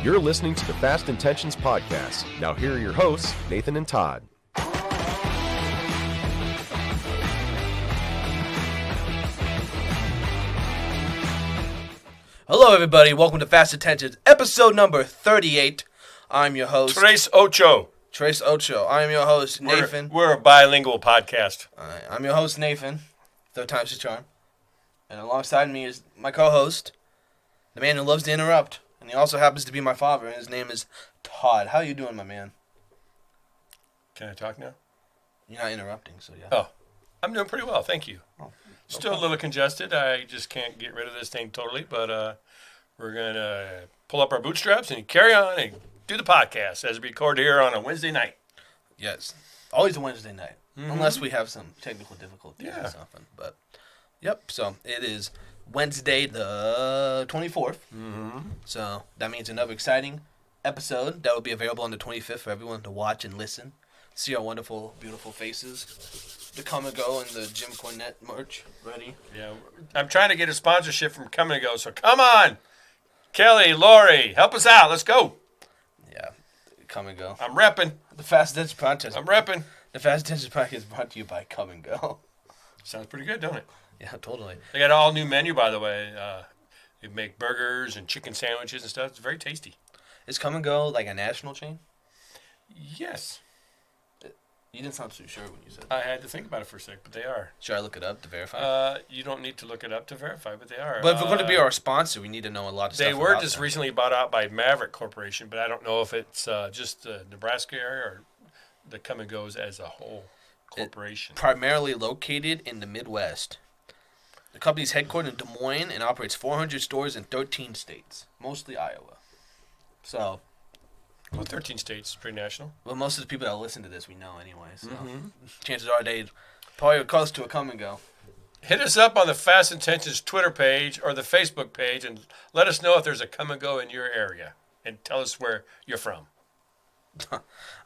You're listening to the Fast Intentions Podcast. Now here are your hosts, Nathan and Todd. Hello, everybody. Welcome to Fast Intentions, episode number 38. I'm your host, Tres Ocho. I am your host, Nathan. We're a bilingual podcast. I'm your host, Nathan. Third time's the charm. And alongside me is my co-host, the man who loves to interrupt. And he also happens to be my father, and his name is Todd. How you doing, my man? Can I talk now? You're not interrupting, so yeah. Oh, I'm doing pretty well, thank you. Oh, Still a little congested. I just can't get rid of this thing totally, but we're going to pull up our bootstraps and carry on and do the podcast as we record here on a Wednesday night. Yes. Always a Wednesday night, unless we have some technical difficulties or something. But, yep, so it is Wednesday the 24th. So that means another exciting episode that will be available on the 25th for everyone to watch and listen. See our wonderful, beautiful faces. The Come and Go and the Jim Cornette merch ready. Yeah, I'm trying to get a sponsorship from Come and Go, so come on. Kelly, Lori, help us out. Let's go. Yeah, Come and Go. I'm repping. The Fast Intentions Podcast. I'm repping. The Fast Intentions Podcast is brought to you by Come and Go. Sounds pretty good, don't it? Yeah, totally. They got an all new menu, by the way. They make burgers and chicken sandwiches and stuff. It's very tasty. Is Come and Go like a national chain? Yes. You didn't sound too sure when you said that. I had to think about it for a sec, but they are. Should I look it up to verify? You don't need to look it up to verify, but they are. But if we're going to be our sponsor, we need to know a lot of stuff. They were about just them. recently bought out by Maverick Corporation, but I don't know if it's just the Nebraska area or the Come and Goes as a whole corporation. Primarily located in the Midwest. The company's headquartered in Des Moines and operates 400 stores in 13 states, mostly Iowa. So, Well, 13 states, pretty national. well, most of the people that listen to this we know anyway. So, chances are they probably close to a Come and Go. Hit us up on the Fast Intentions Twitter page or the Facebook page and let us know if there's a Come and Go in your area and tell us where you're from.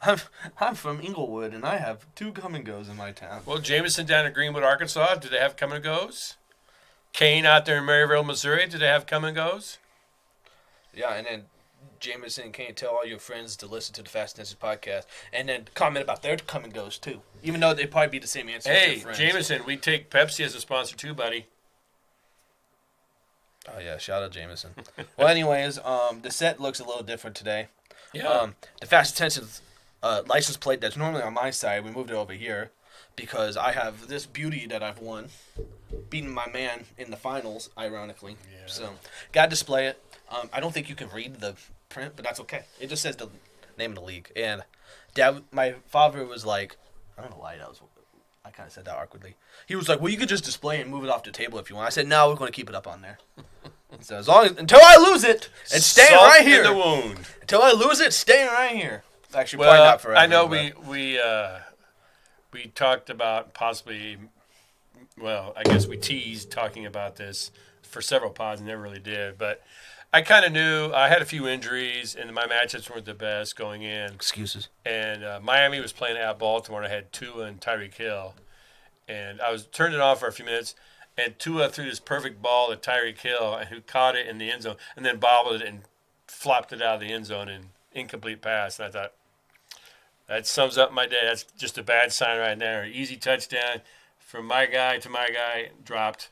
I'm from Inglewood, and I have 2 Come and Goes in my town. Well, Jameson down in Greenwood, Arkansas, do they have Come and Goes? Kane out there in Maryville, Missouri, do they have Come and Goes? Yeah, and then Jameson, can you tell all your friends to listen to the Fast Intentions Podcast, and then comment about their Come and Goes too, even though they'd probably be the same answer. Hey, as their friends. Jameson, we take Pepsi as a sponsor too, buddy. Oh yeah, shout out Jameson. Well, anyways, the set looks a little different today. Yeah. The Fast Intentions license plate that's normally on my side, we moved it over here because I have this beauty that I've won, beating my man in the finals, ironically. Yeah. So, gotta display it. I don't think you can read the print, but that's okay. It just says the name of the league. And my father was like, I don't know why I kind of said that awkwardly. He was like, well, you could just display and move it off the table if you want. I said, no, we're going to keep it up on there. So until I lose it, it's staying Salt right here. in the wound. Until I lose it, it's staying right here. Actually, probably not forever. I know but. we talked about possibly, well, I guess we teased talking about this for several pods and never really did, but I kind of knew I had a few injuries and my matchups weren't the best going in. Excuses. And Miami was playing at Baltimore, and I had Tua and Tyreek Hill. And I was turned it off for a few minutes, and Tua threw this perfect ball to Tyreek Hill, who caught it in the end zone, and then bobbled it and flopped it out of the end zone in incomplete pass. And I thought, that sums up my day. That's just a bad sign right there. Easy touchdown from my guy to my guy, dropped.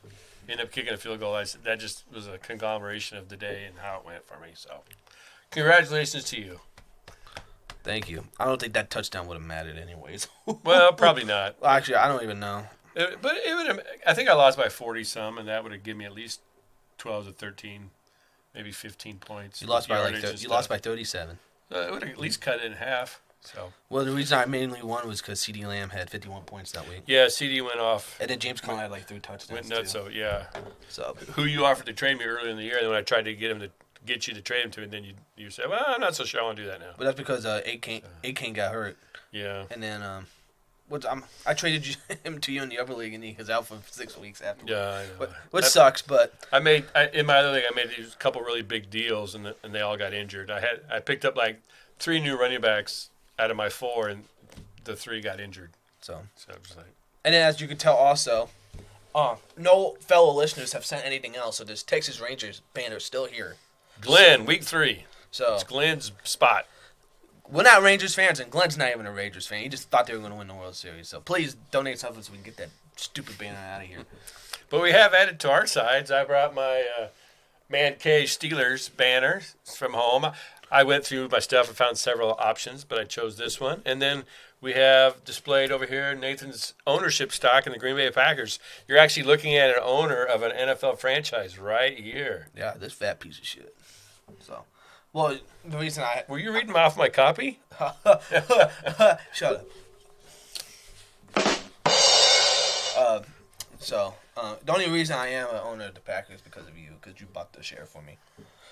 Ended up kicking a field goal. That just was a conglomeration of the day and how it went for me. So, congratulations to you. Thank you. I don't think that touchdown would have mattered anyways. Well, probably not. Actually, I don't even know. But it would have, I think I lost by 40-some, and that would have given me at least 12 to 13, maybe 15 points. You lost by lost by 37. It would have at least cut it in half. So. Well, the reason I mainly won was because CeeDee Lamb had 51 points that week. Yeah, CD went off. And then James Conner had like 3 touchdowns. Went nuts. Too. So yeah. So who you offered to trade me earlier in the year, and then when I tried to get you to trade him to, and then you said, well, I'm not so sure I want to do that now. But that's because A-Kane got hurt. Yeah. And then I traded him to you in the upper league, and he was out for 6 weeks after. Yeah, I know. Which sucks, but in my other league, I made a couple really big deals, and they all got injured. I picked up like 3 new running backs out of my 4, and the 3 got injured. So I was like, and then as you can tell, also, no fellow listeners have sent anything else. So this Texas Rangers banner is still here. Glenn, week 3. So it's Glenn's spot. We're not Rangers fans, and Glenn's not even a Rangers fan. He just thought they were going to win the World Series. So please donate something so we can get that stupid banner out of here. But we have added to our sides. I brought my Man Cave Steelers banner from home. I went through my stuff and found several options, but I chose this one. And then we have displayed over here Nathan's ownership stock in the Green Bay Packers. You're actually looking at an owner of an NFL franchise right here. Yeah, this fat piece of shit. So, well, the reason I... Were you reading off my copy? Shut up. The only reason I am an owner of the Packers is because of you, because you bought the share for me.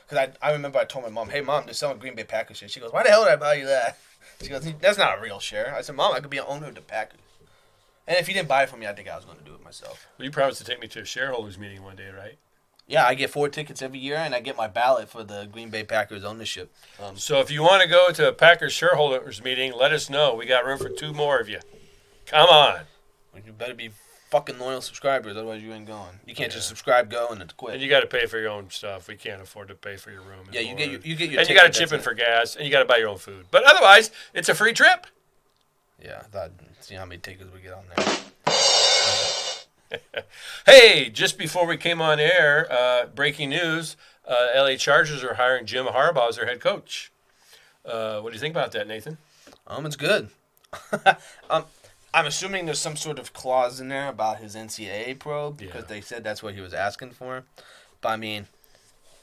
Because I remember I told my mom, hey, Mom, there's some Green Bay Packers share. She goes, why the hell did I buy you that? She goes, that's not a real share. I said, Mom, I could be an owner of the Packers. And if you didn't buy it for me, I think I was going to do it myself. Well, you promised to take me to a shareholders meeting one day, right? Yeah, I get 4 tickets every year, and I get my ballot for the Green Bay Packers ownership. So if you want to go to a Packers shareholders meeting, let us know. We got room for 2 more of you. Come on. You better be fucking loyal subscribers, otherwise you ain't going. You can't just subscribe, go, and then quit. And you got to pay for your own stuff. We can't afford to pay for your room. Yeah, you get your and ticket, you got to chip in for gas, and you got to buy your own food. But otherwise, it's a free trip. Yeah, I thought, see how many tickets we get on there. Hey, just before we came on air, breaking news, LA Chargers are hiring Jim Harbaugh as their head coach. What do you think about that, Nathan? It's good. I'm assuming there's some sort of clause in there about his NCAA probe because they said that's what he was asking for. But I mean,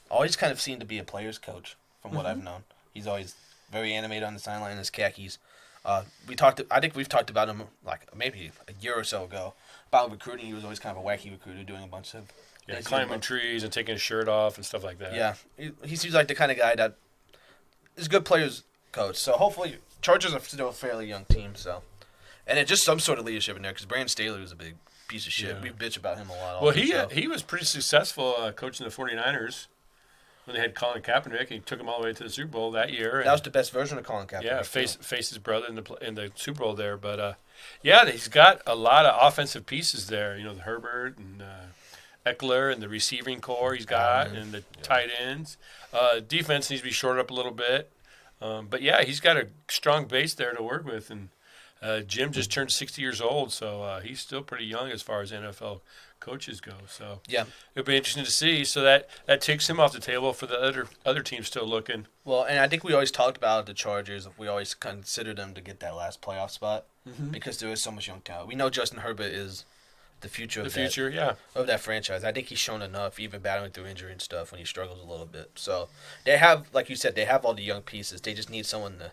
always kind of seemed to be a player's coach from what I've known. He's always very animated on the sideline in his khakis. I think we've talked about him like maybe a year or so ago about recruiting. He was always kind of a wacky recruiter, doing a bunch of climbing trees and taking his shirt off and stuff like that. Yeah, he seems like the kind of guy that is a good player's coach. So hopefully, Chargers are still a fairly young team. So. And then just some sort of leadership in there, because Brandon Staley was a big piece of shit. Yeah. We bitch about him a lot. Well, he was pretty successful coaching the 49ers when they had Colin Kaepernick. He took them all the way to the Super Bowl that year. That was the best version of Colin Kaepernick. Yeah, faced his brother in the Super Bowl there. But, he's got a lot of offensive pieces there. You know, the Herbert and Eckler and the receiving core he's got and the tight ends. Defense needs to be shored up a little bit. But, he's got a strong base there to work with. And Jim just turned 60 years old, so he's still pretty young as far as NFL coaches go. So it'll be interesting to see. So that takes him off the table for the other teams still looking. Well, and I think we always talked about the Chargers. We always considered them to get that last playoff spot because there is so much young talent. We know Justin Herbert is the future of that franchise. I think he's shown enough, even battling through injury and stuff when he struggles a little bit. So they have, like you said, they have all the young pieces. They just need someone to.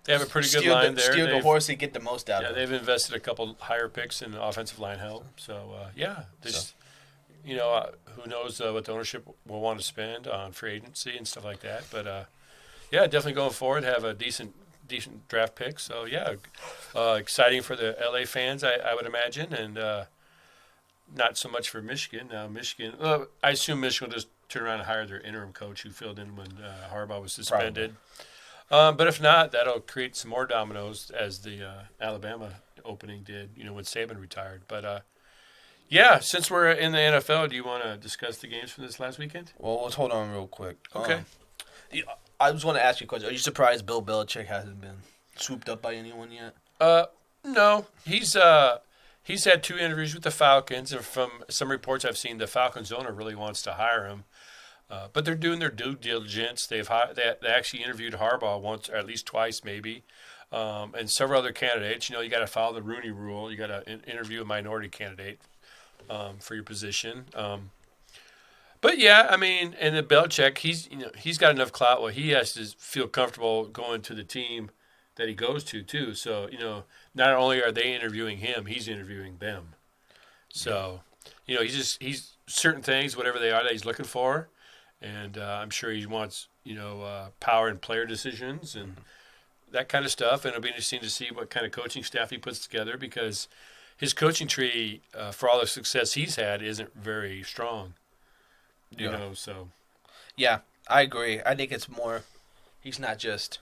They have a pretty good line there. Steal the horse and get the most out of it. Yeah, they've invested a couple higher picks in offensive line help. So, who knows what the ownership will want to spend on free agency and stuff like that. But, definitely going forward, have a decent draft pick. So, exciting for the L.A. fans, I would imagine, and not so much for Michigan. Now, I assume Michigan will just turn around and hire their interim coach who filled in when Harbaugh was suspended. Probably. But if not, that'll create some more dominoes as the Alabama opening did, when Saban retired. But, since we're in the NFL, do you want to discuss the games from this last weekend? Well, let's hold on real quick. Okay. I just want to ask you a question. Are you surprised Bill Belichick hasn't been swooped up by anyone yet? No. He's had 2 interviews with the Falcons, and from some reports I've seen, the Falcons owner really wants to hire him. But they're doing their due diligence. They actually interviewed Harbaugh once, or at least twice, maybe, and several other candidates. You got to follow the Rooney Rule. You got to interview a minority candidate for your position. But and the Belichick, he's got enough clout where he has to feel comfortable going to the team that he goes to too. So not only are they interviewing him, he's interviewing them. So he's certain things, whatever they are, that he's looking for. And I'm sure he wants, power and player decisions and that kind of stuff. And it'll be interesting to see what kind of coaching staff he puts together because his coaching tree, for all the success he's had, isn't very strong. So. Yeah, I agree. I think it's more. He's not just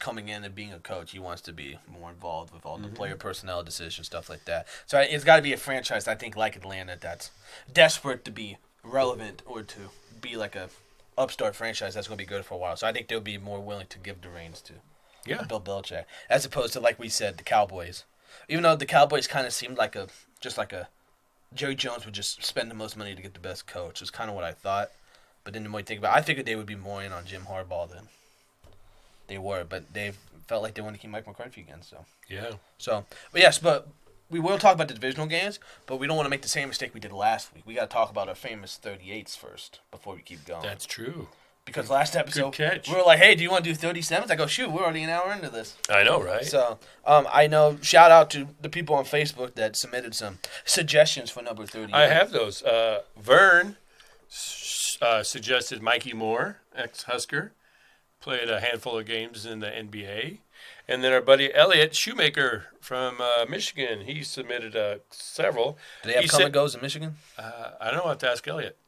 coming in and being a coach. He wants to be more involved with all the player personnel decisions, stuff like that. So it's got to be a franchise, I think, like Atlanta, that's desperate to be relevant or to be like a upstart franchise that's going to be good for a while. So I think they'll be more willing to give the reins to Bill Belichick, as opposed to, like we said, the Cowboys. Even though the Cowboys kind of seemed like a Jerry Jones would just spend the most money to get the best coach. Is kind of what I thought. But then the more you think about it, I figured they would be more in on Jim Harbaugh than they were. But they felt like they wanted to keep Mike McCarthy again. So Yeah. So, but yes, but we will talk about the divisional games, but we don't want to make the same mistake we did last week. We got to talk about our famous 38s first before we keep going. That's true. Because last episode, Good catch. we were like, hey, do you want to do 37s? I go, shoot, we're already an hour into this. I know, right? So, I know, shout out to the people on Facebook that submitted some suggestions for number 38. I have those. Vern suggested Mikey Moore, ex-Husker, played a handful of games in the NBA. And then our buddy Elliot Shoemaker from Michigan, he submitted several. Do they have come and goes in Michigan? I don't know. I'll have to ask Elliot.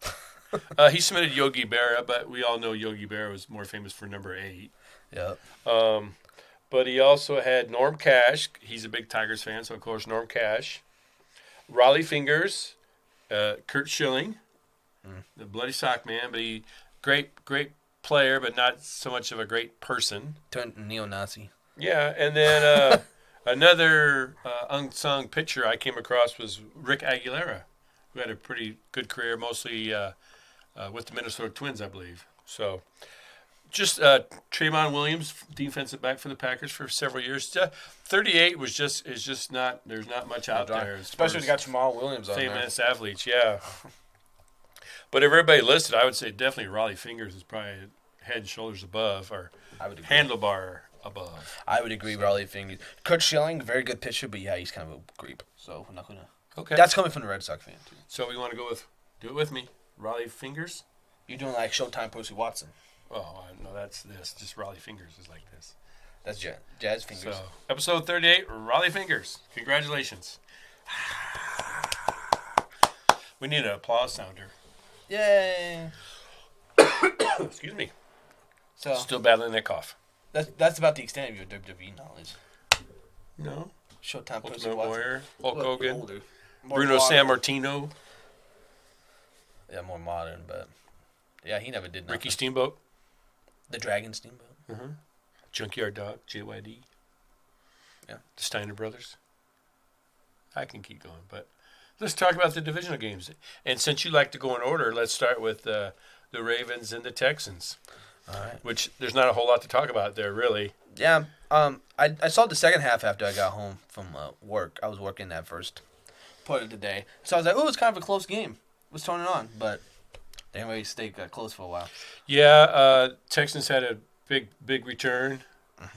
He submitted Yogi Berra, but we all know Yogi Berra was more famous for number 8. Yep. But he also had Norm Cash. He's a big Tigers fan, so of course Norm Cash. Rollie Fingers, Kurt Schilling, the bloody sock man, but he great player, but not so much of a great person. Turned neo-Nazi. Yeah, and then another unsung pitcher I came across was Rick Aguilera, who had a pretty good career, mostly with the Minnesota Twins, I believe. So, just Trayvon Williams, defensive back for the Packers for several years. 38 is just not. There's not much out there, especially when you got Jamal Williams on there. Famous athletes, yeah. But if everybody listed, I would say definitely Rollie Fingers is probably head and shoulders above, or handlebar above. I would agree, Rollie Fingers. Kurt Schilling, very good pitcher, but yeah, he's kind of a creep. So we're not gonna. Okay. That's coming from the Red Sox fan too. So we want to do it with me. Rollie Fingers. You're doing like Showtime Percy Watson. Oh no, that's this. Just Rollie Fingers is like this. That's Jazz Fingers. So episode 38, Rollie Fingers. Congratulations. We need an applause sounder. Yay! Excuse me. So Still battling that cough. That's about the extent of your WWE knowledge. No. Showtime Percy Ultimate Watson. Warrior, Hulk Hogan, Older. Bruno Sammartino, Yeah, more modern, but yeah, he never did nothing. Ricky Steamboat, The Dragon Steamboat. Junkyard Dog, JYD. Yeah. The Steiner Brothers. I can keep going, but let's talk about the divisional games. And since you like to go in order, let's start with the Ravens and the Texans. All right. Which there's not a whole lot to talk about there, really. Yeah. I saw the second half after I got home from work. I was working that first part of the day, so I was like, "Oh, it's kind of a close game. Let's turn it on." But they didn't really stay close for a while. Yeah. Texans had a big return.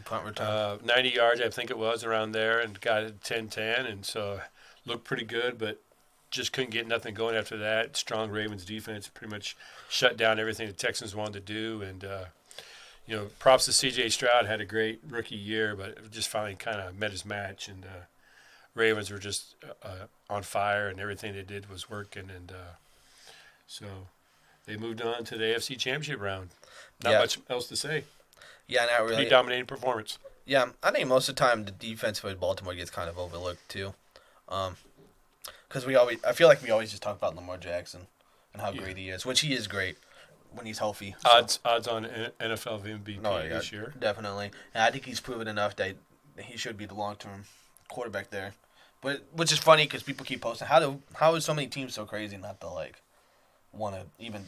Punt return. 90 yards, I think it was, around there, and got it 10-10, and so looked pretty good, but just couldn't get nothing going after that. Strong Ravens defense pretty much shut down everything the Texans wanted to do, and props to C.J. Stroud. Had a great rookie year, but just finally kind of met his match, and Ravens were just on fire, and everything they did was working, and so they moved on to the AFC Championship round. Not much else to say. Yeah, not really. Pretty dominating performance. Yeah, I think most of the time the defense for Baltimore gets kind of overlooked too, because I feel like we always just talk about Lamar Jackson and how great he is, which he is great when he's healthy. Odds on NFL MVP this year. Definitely, and I think he's proven enough that he should be the long-term quarterback there. But which is funny because people keep posting how is so many teams so crazy not to want to even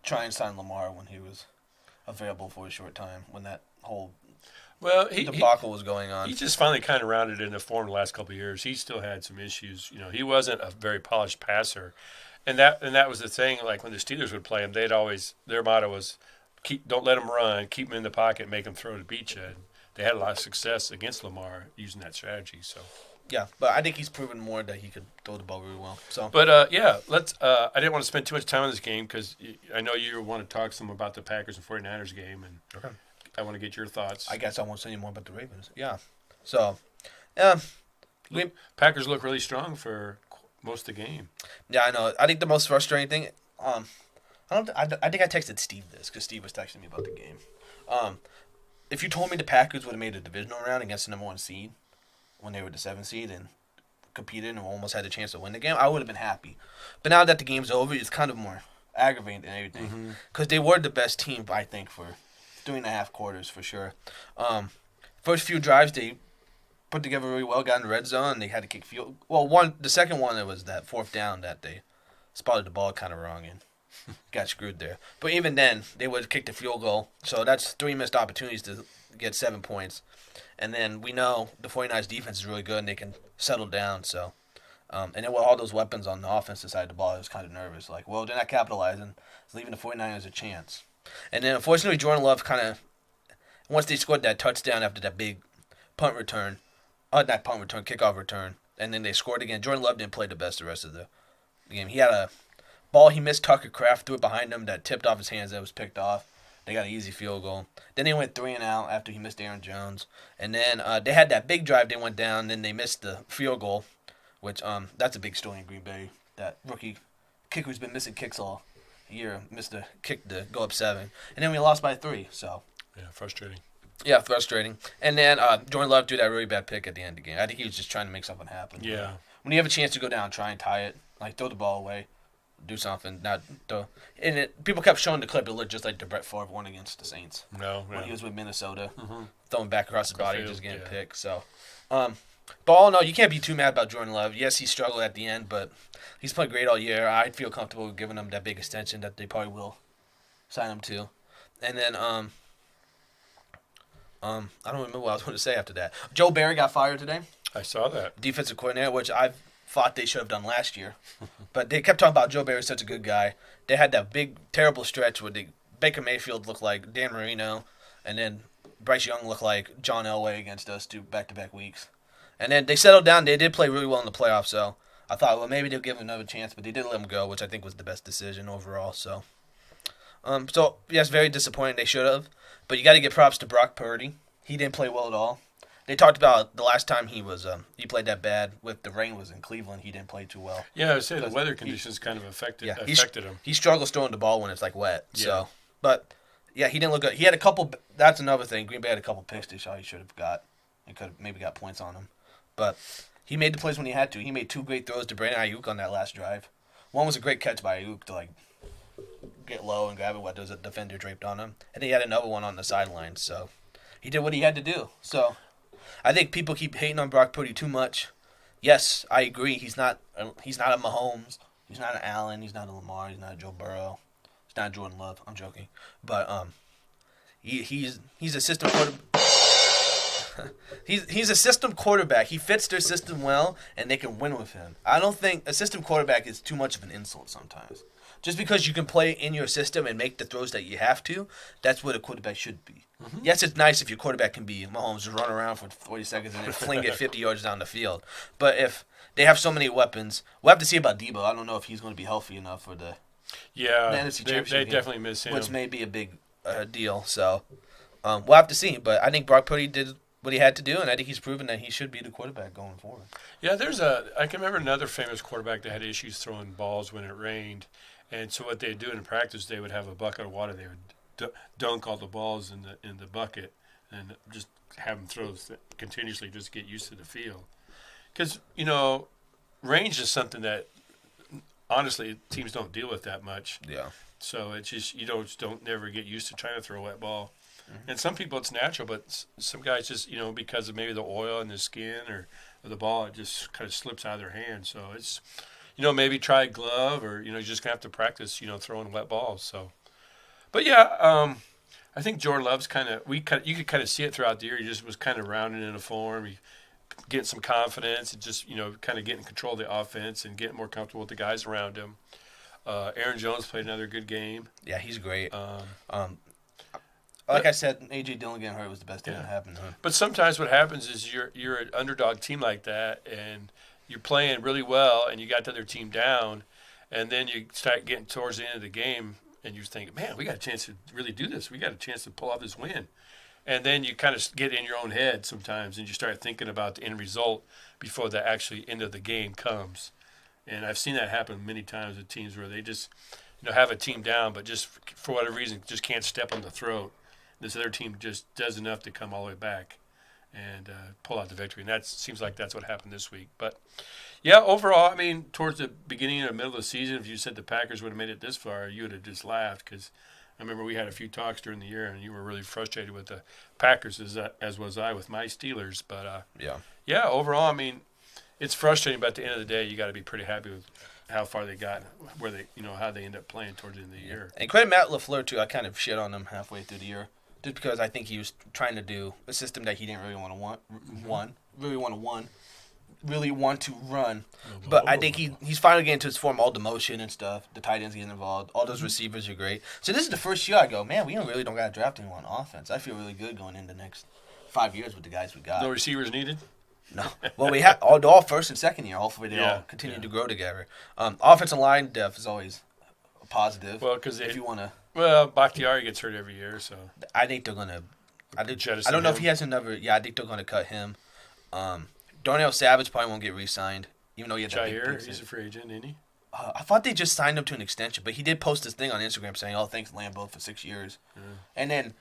try and sign Lamar when he was available for a short time when that whole debacle was going on. He just finally kind of rounded into form the last couple of years. He still had some issues. He wasn't a very polished passer, and that was the thing. Like when the Steelers would play him, their motto was don't let him run, keep him in the pocket, make him throw to beat you. And they had a lot of success against Lamar using that strategy. So. Yeah, but I think he's proven more that he could throw the ball really well. So, but let's. I didn't want to spend too much time on this game because I know you want to talk some about the Packers and 49ers game, and I want to get your thoughts. I guess I won't say any more about the Ravens. Yeah, so Packers look really strong for most of the game. Yeah, I know. I think the most frustrating thing. I think I texted Steve this because Steve was texting me about the game. If you told me the Packers would have made a divisional round against the number 1 seed when they were the 7th seed and competed and almost had a chance to win the game, I would have been happy. But now that the game's over, it's kind of more aggravating and everything. Because they were the best team, I think, for 3.5 quarters for sure. First few drives, they put together really well, got in the red zone, and they had to kick field. Well, the second one, it was that 4th down that they spotted the ball kind of wrong and got screwed there. But even then, they would kick the field goal. So that's 3 missed opportunities to get 7 points. And then we know the 49ers defense is really good and they can settle down. So, and then with all those weapons on the offensive side of the ball, I was kind of nervous. Like, well, they're not capitalizing. It's leaving the 49ers a chance. And then, unfortunately, Jordan Love kind of, once they scored that touchdown after that big kickoff return, and then they scored again, Jordan Love didn't play the best the rest of the game. He had a ball he missed, Tucker Kraft threw it behind him that tipped off his hands that was picked off. They got an easy field goal. Then they went 3 and out after he missed Aaron Jones. And then they had that big drive. They went down. Then they missed the field goal, which that's a big story in Green Bay. That rookie kicker who's been missing kicks all year missed a kick to go up 7. And then we lost by 3. So yeah, frustrating. Yeah, frustrating. And then Jordan Love threw that really bad pick at the end of the game. I think he was just trying to make something happen. Yeah. When you have a chance to go down, try and tie it. Like, throw the ball away. Do something. People kept showing the clip. It looked just like the Brett Favre one against the Saints. When he was with Minnesota, throwing back across his body, just getting picked. So, but all in all, you can't be too mad about Jordan Love. Yes, he struggled at the end, but he's played great all year. I feel comfortable giving him that big extension that they probably will sign him to. And then, I don't remember what I was going to say after that. Joe Barry got fired today. I saw that. Defensive coordinator, which I thought they should have done last year. But they kept talking about Joe Barry, such a good guy. They had that big, terrible stretch where Baker Mayfield looked like Dan Marino, and then Bryce Young looked like John Elway against us 2 back-to-back weeks. And then they settled down. They did play really well in the playoffs, so I thought, well, maybe they'll give him another chance, but they did let him go, which I think was the best decision overall. So, yes, very disappointing. They should have. But you got to give props to Brock Purdy. He didn't play well at all. They talked about the last time he played that bad with the rain was in Cleveland. He didn't play too well. Yeah, I would say the weather conditions kind of affected him. He struggles throwing the ball when it's like wet. Yeah. So, but yeah, he didn't look good. He had a couple. That's another thing. Green Bay had a couple picks they saw he should have got. He could have maybe got points on him, but he made the plays when he had to. He made 2 great throws to Brandon Ayuk on that last drive. One was a great catch by Ayuk to like get low and grab it while there's a defender draped on him, and he had another one on the sideline. So he did what he had to do. So. I think people keep hating on Brock Purdy too much. Yes, I agree. He's not a Mahomes. He's not an Allen. He's not a Lamar. He's not a Joe Burrow. He's not a Jordan Love. I'm joking. But he's a system quarterback. he's a system quarterback. He fits their system well, and they can win with him. I don't think a system quarterback is too much of an insult sometimes. Just because you can play in your system and make the throws that you have to, that's what a quarterback should be. Mm-hmm. Yes, it's nice if your quarterback can be Mahomes, just run around for 40 seconds and then fling it 50 yards down the field. But if they have so many weapons, we'll have to see about Debo. I don't know if he's going to be healthy enough for the NFC Championship they definitely miss him. Which may be a big deal. So we'll have to see. But I think Brock Purdy did what he had to do, and I think he's proven that he should be the quarterback going forward. Yeah, I can remember another famous quarterback that had issues throwing balls when it rained. And so what they'd do in practice, they would have a bucket of water. They would dunk all the balls in the bucket and just have them throw continuously just to get used to the field. Because, range is something that, honestly, teams don't deal with that much. Yeah. So it's just you don't never get used to trying to throw a wet ball. Mm-hmm. And some people it's natural, but some guys just, because of maybe the oil in the skin or the ball, it just kind of slips out of their hand. So it's... maybe try a glove or, you're just going to have to practice, throwing wet balls. So, but yeah, I think Jordan Love's you could kind of see it throughout the year. He just was kind of rounding into form. He getting some confidence and just, kind of getting control of the offense and getting more comfortable with the guys around him. Aaron Jones played another good game. Yeah, he's great. Like I said, A.J. Dillon getting hurt was the best thing that happened to him. But sometimes what happens is you're an underdog team like that and you're playing really well and you got the other team down, and then you start getting towards the end of the game and you think, man, we got a chance to really do this. We got a chance to pull off this win. And then you kind of get in your own head sometimes and you start thinking about the end result before the actually end of the game comes. And I've seen that happen many times with teams where they just have a team down but just for whatever reason just can't step on the throat. This other team just does enough to come all the way back. and pull out the victory. And that seems like that's what happened this week. But, yeah, overall, I mean, towards the beginning or middle of the season, if you said the Packers would have made it this far, you would have just laughed because I remember we had a few talks during the year, and you were really frustrated with the Packers, as was I with my Steelers. But, yeah, overall, I mean, it's frustrating, but at the end of the day, you got to be pretty happy with how far they got, where they, how they end up playing towards the end of the year. And credit Matt LaFleur, too. I kind of shit on him halfway through the year just because I think he was trying to do a system that he didn't really want to run. But I think he's finally getting to his form, all the motion and stuff. The tight ends getting involved. All those receivers are great. So this is the first year I go, man, we don't got to draft anyone on offense. I feel really good going into the next 5 years with the guys we got. No receivers needed? No. Well, we have all first and second year. Hopefully they all continue to grow together. Offensive line depth is always a positive. Well, because if you want to. Well, Bakhtiari gets hurt every year, so. I think they're going to. I don't know if he has another. Yeah, I think they're going to cut him. Darnell Savage probably won't get re-signed, even though he had that big Jair, he's a free agent, isn't he? I thought they just signed him to an extension, but he did post this thing on Instagram saying, "Oh, thanks Lambeau for 6 years." And then,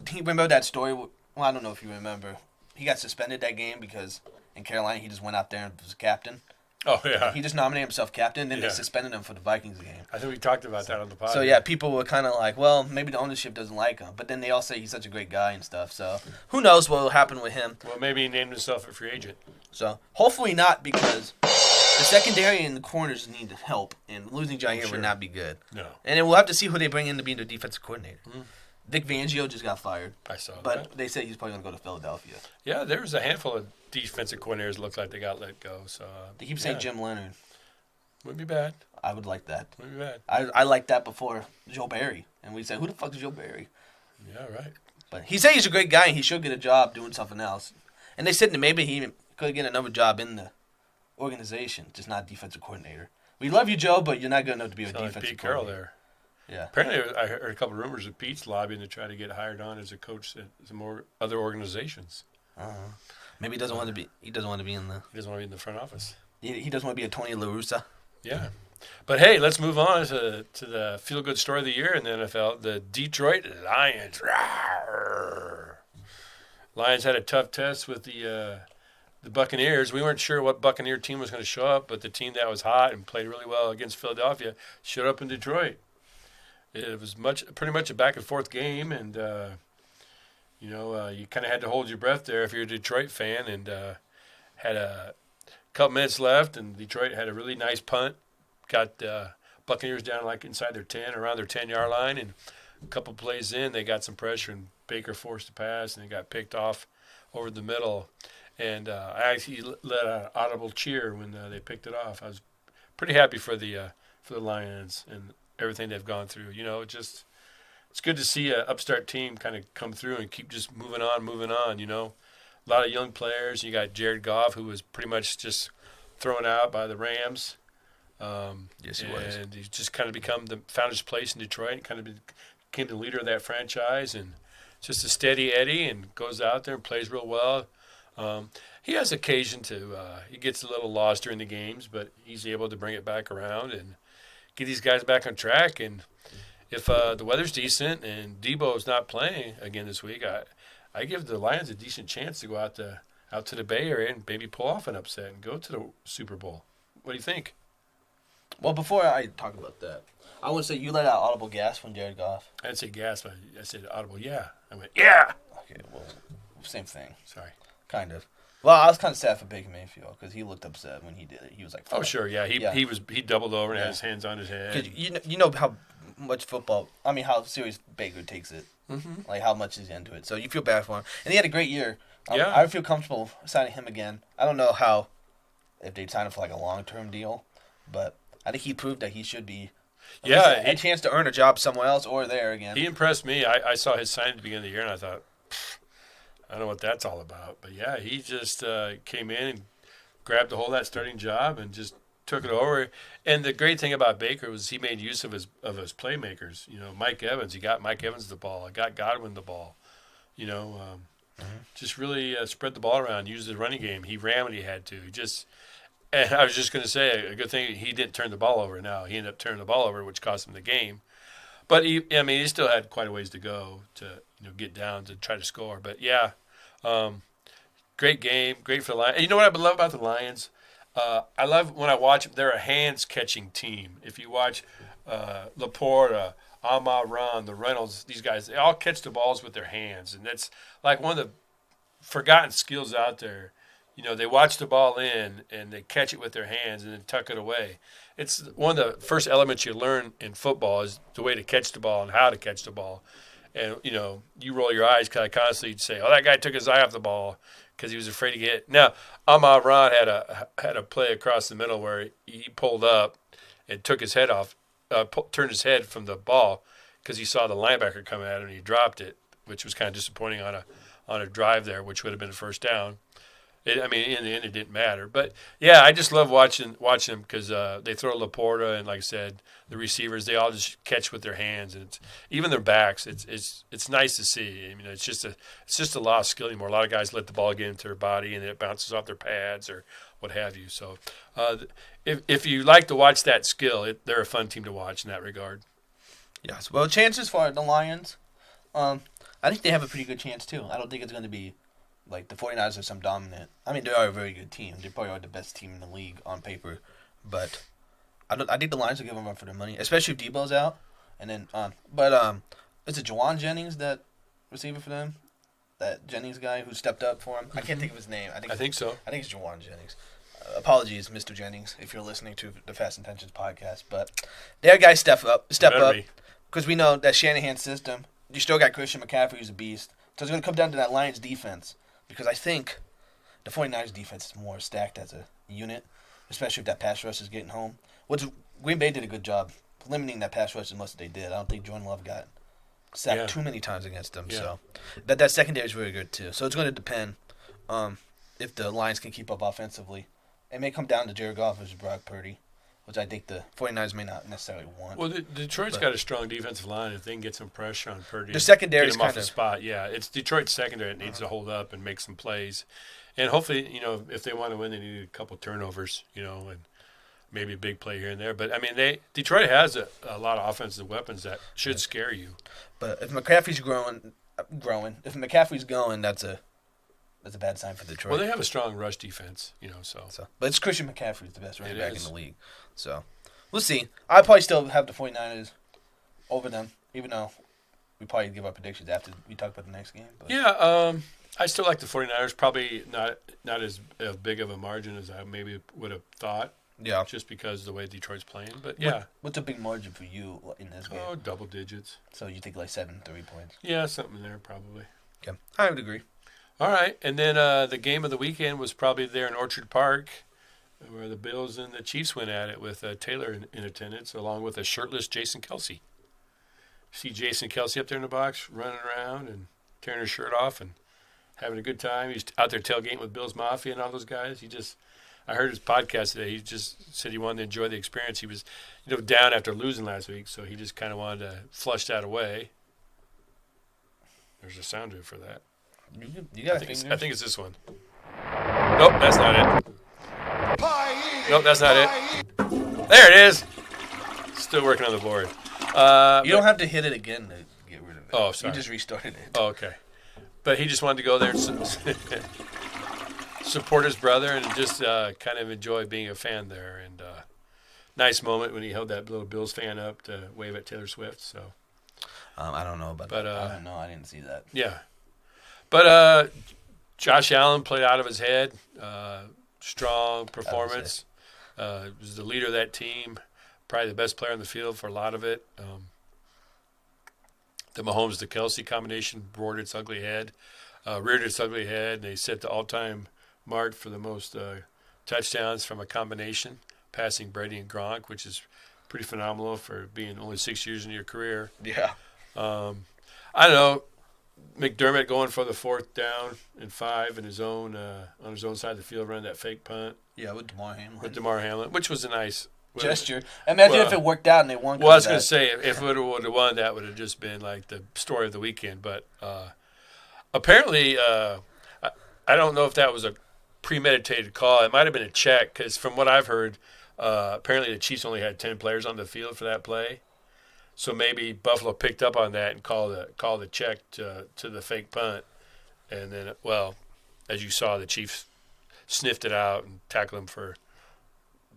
he remember that story? Well, I don't know if you remember. He got suspended that game because in Carolina he just went out there and was captain. Oh, yeah. He just nominated himself captain, then they suspended him for the Vikings game. I think we talked about that on the podcast. So, yeah, people were kind of like, well, maybe the ownership doesn't like him. But then they all say he's such a great guy and stuff. So, who knows what will happen with him. Well, maybe he named himself a free agent. So, hopefully not, because the secondary and the corners need help, and losing Jair would not be good. No. And then we'll have to see who they bring in to be the defensive coordinator. Vic Fangio just got fired. I saw that. But they said he's probably going to go to Philadelphia. Yeah, there was a handful of defensive coordinators that looked like they got let go. So They keep saying Jim Leonard. Wouldn't be bad. I would like that. Wouldn't be bad. I liked that before Joe Barry. And we said, who the fuck is Joe Barry? Yeah, right. But he said he's a great guy and he should get a job doing something else. And they said that maybe he could get another job in the organization, just not defensive coordinator. We love you, Joe, but you're not good enough to be a defensive Pete coordinator. Carroll there. Yeah. Apparently, I heard a couple of rumors of Pete's lobbying to try to get hired on as a coach at some more other organizations. Maybe he doesn't want to be. He doesn't want to be in the. He doesn't want to be in the front office. He doesn't want to be a Tony La Russa. Yeah. But hey, let's move on to the feel-good story of the year in the NFL. The Detroit Lions. Rawr. Lions had a tough test with the Buccaneers. We weren't sure what Buccaneer team was going to show up, but the team that was hot and played really well against Philadelphia showed up in Detroit. It was pretty much a back-and-forth game, and you kind of had to hold your breath there if you're a Detroit fan, and had a couple minutes left, and Detroit had a really nice punt. Got Buccaneers down like inside their 10, around their 10-yard line, and a couple plays in, they got some pressure, and Baker forced a pass, and they got picked off over the middle. And I actually let an audible cheer when they picked it off. I was pretty happy for the Lions and everything they've gone through. It's good to see an upstart team kind of come through and keep just moving on. A lot of young players. You got Jared Goff, who was pretty much just thrown out by the Rams. Yes, he was. And he's just kind of found his place in Detroit and kind of became the leader of that franchise. And just a steady Eddie and goes out there and plays real well. He has occasion to he gets a little lost during the games, but he's able to bring it back around and get these guys back on track. And if the weather's decent and Debo's not playing again this week, I give the Lions a decent chance to go out to the Bay Area and maybe pull off an upset and go to the Super Bowl. What do you think? Well, before I talk about that, I want to say you let out audible gasp from Jared Goff. I didn't say gas, but I said audible, yeah. I went, yeah! Okay, well, same thing. Sorry. Kind of. Well, I was kind of sad for Baker Mayfield because he looked upset when he did it. He was like, "Oh, sure, yeah." He doubled over and had his hands on his head. Because you know how much football. I mean, how serious Baker takes it. Mm-hmm. Like how much he's into it. So you feel bad for him, and he had a great year. Yeah. I feel comfortable signing him again. I don't know if they'd sign him for like a long-term deal, but I think he proved that he should be. A chance to earn a job somewhere else or there again. He impressed me. I saw his sign at the beginning of the year, and I thought, I don't know what that's all about. But, yeah, he just came in and grabbed a hold of that starting job and just took it over. And the great thing about Baker was he made use of his playmakers. Mike Evans. He got Mike Evans the ball. He got Godwin the ball. Just really spread the ball around, used the running game. He ran when he had to. And I was just going to say, a good thing he didn't turn the ball over. Now he ended up turning the ball over, which cost him the game. But he still had quite a ways to go to get down to try to score. But yeah, great game, great for the Lions. And you know what I love about the Lions? I love when I watch them. They're a hands-catching team. If you watch Laporta, Ron, the Reynolds, these guys, they all catch the balls with their hands. And that's like one of the forgotten skills out there. You know, they watch the ball in and they catch it with their hands and then tuck it away. It's one of the first elements you learn in football is the way to catch the ball and how to catch the ball. And, you know, you roll your eyes because I constantly say, oh, that guy took his eye off the ball because he was afraid to get it. Now, Ron had a play across the middle where he pulled up and took his head off, turned his head from the ball because he saw the linebacker coming at him and he dropped it, which was kind of disappointing on a drive there, which would have been a first down. In the end, it didn't matter. But, yeah, I just love watching them because they throw Laporta and, like I said, the receivers, they all just catch with their hands. And even their backs, it's nice to see. I mean, it's just a lot of skill anymore. A lot of guys let the ball get into their body and it bounces off their pads or what have you. So if you like to watch that skill, they're a fun team to watch in that regard. Yes. Well, chances for the Lions, I think they have a pretty good chance, too. I don't think it's going to be like the 49ers are some dominant. I mean, they are a very good team. They probably are the best team in the league on paper. But I think the Lions will give them a run for their money, especially if Debo's out. And then, is it Juwan Jennings, that receiver for them? That Jennings guy who stepped up for him? I can't think of his name. I think so. I think it's Juwan Jennings. Apologies, Mr. Jennings, if you're listening to the Fast Intentions podcast. But their guys step up. Because we know that Shanahan system, you still got Christian McCaffrey, who's a beast. So it's going to come down to that Lions defense. Because I think the 49ers defense is more stacked as a unit, especially if that pass rush is getting home. Green Bay did a good job limiting that pass rush as much as they did. I don't think Jordan Love got sacked too many times against them. Yeah. So that secondary is really good too. So it's going to depend if the Lions can keep up offensively. It may come down to Jared Goff versus Brock Purdy, which I think the 49ers may not necessarily want. Well, Detroit's got a strong defensive line. If they can get some pressure on Purdy, the secondary is off the spot. Yeah, it's Detroit's secondary that needs to hold up and make some plays. And hopefully, you know, if they want to win, they need a couple turnovers, you know, and maybe a big play here and there. But, I mean, Detroit has a lot of offensive weapons that should scare you. But if McCaffrey's growing, if McCaffrey's going, that's a bad sign for Detroit. Well, they have a strong rush defense, you know, so. But it's Christian McCaffrey's the best running back in the league. So, we'll see. I'd probably still have the 49ers over them, even though we probably give our predictions after we talk about the next game. But. Yeah, I still like the 49ers. Probably not as big of a margin as I maybe would have thought. Yeah. Just because of the way Detroit's playing. But, yeah. What's a big margin for you in this game? Oh, double digits. So you think like 7-3 points? Yeah, something there probably. Okay. I would agree. All right. And then the game of the weekend was probably there in Orchard Park, where the Bills and the Chiefs went at it with Taylor in attendance, along with a shirtless Jason Kelce. See Jason Kelce up there in the box, running around and tearing his shirt off and having a good time. He's out there tailgating with Bills Mafia and all those guys. I heard his podcast today. He just said he wanted to enjoy the experience. He was, down after losing last week, so he just kind of wanted to flush that away. There's a sounder for that. You got I think it's this one. Nope, that's not it. Nope, that's not it. There it is. Still working on the board. You don't have to hit it again to get rid of it. Oh, sorry. You just restarted it. Oh, okay. But he just wanted to go there and support his brother and just kind of enjoy being a fan there. And nice moment when he held that little Bills fan up to wave at Taylor Swift. So I don't know about that. I don't know. I didn't see that. Yeah. But Josh Allen played out of his head. Strong performance. Was the leader of that team. Probably the best player on the field for a lot of it. The Mahomes to Kelce combination reared its ugly head. And they set the all-time mark for the most touchdowns from a combination, passing Brady and Gronk, which is pretty phenomenal for being only 6 years into your career. Yeah. I don't know. McDermott going for the 4th down and 5 in his own on his own side of the field, running that fake punt. Yeah, with Damar Hamlin. Which was a nice gesture. Imagine if it worked out and they won. Well, I was going to say, if it would have won, that would have just been like the story of the weekend. But apparently, I don't know if that was a premeditated call. It might have been a check because from what I've heard, apparently the Chiefs only had 10 players on the field for that play. So maybe Buffalo picked up on that and called the check to the fake punt. And then, as you saw, the Chiefs sniffed it out and tackled him for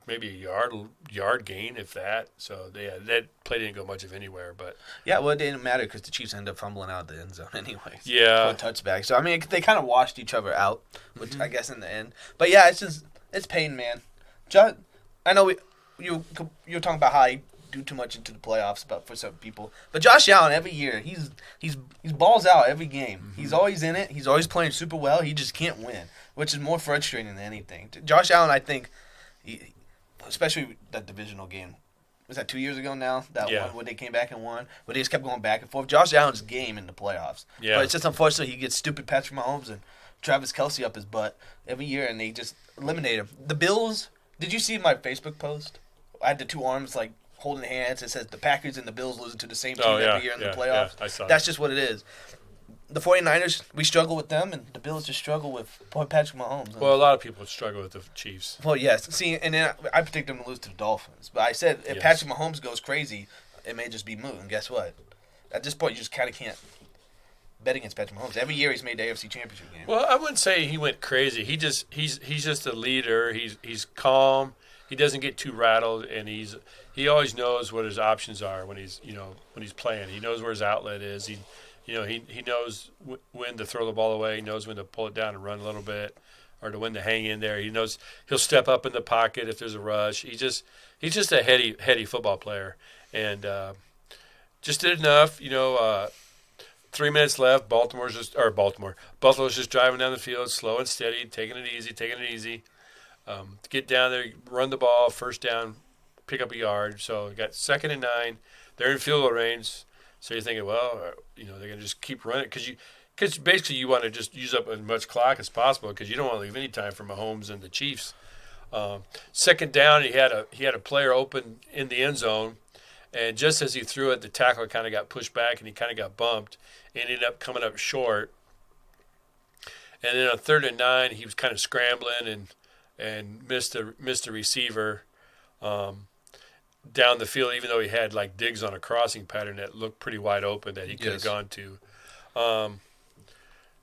maybe a yard gain, if that. So that play didn't go much of anywhere. But yeah, well, it didn't matter because the Chiefs ended up fumbling out the end zone anyways. Yeah, for a touchback. So I mean, they kind of washed each other out, which I guess in the end. But yeah, it's pain, man. I know you were talking about how I do too much into the playoffs, but for some people. But Josh Allen every year he's balls out every game. He's always in it. He's always playing super well. He just can't win, which is more frustrating than anything. Josh Allen, I think. Especially that divisional game. Was that 2 years ago now? That one where they came back and won? But they just kept going back and forth. Josh Allen's game in the playoffs. Yeah. But it's just unfortunate he gets stupid Patrick Mahomes and Travis Kelce up his butt every year, and they just eliminate him. The Bills, did you see my Facebook post? I had the two arms like holding hands. It says the Packers and the Bills losing to the same team every year in the playoffs. Yeah, I saw That's just what it is. The 49ers, we struggle with them, and the Bills just struggle with Patrick Mahomes. Well, a lot of people struggle with the Chiefs. Well, yes. See, and then I predict them to lose to the Dolphins. But I said if Patrick Mahomes goes crazy, it may just be moot. And guess what? At this point, you just kind of can't bet against Patrick Mahomes. Every year he's made the AFC Championship game. Well, I wouldn't say he went crazy. He's just a leader. He's calm. He doesn't get too rattled, and he always knows what his options are when he's playing. He knows where his outlet is. He knows when to throw the ball away. He knows when to pull it down and run a little bit, or to when to hang in there. He knows he'll step up in the pocket if there's a rush. He's just a heady football player, and just did enough. 3 minutes left. Buffalo's just driving down the field, slow and steady, taking it easy. Get down there, run the ball, first down, pick up a yard. So got 2nd and 9. They're in field goal range. So you're thinking, well, they're going to just keep running because basically you want to just use up as much clock as possible because you don't want to leave any time for Mahomes and the Chiefs. 2nd down, he had a player open in the end zone, and just as he threw it, the tackler kind of got pushed back and he kind of got bumped and ended up coming up short. And then on 3rd and 9, he was kind of scrambling and missed a receiver. Down the field, even though he had like digs on a crossing pattern that looked pretty wide open that he could have gone to.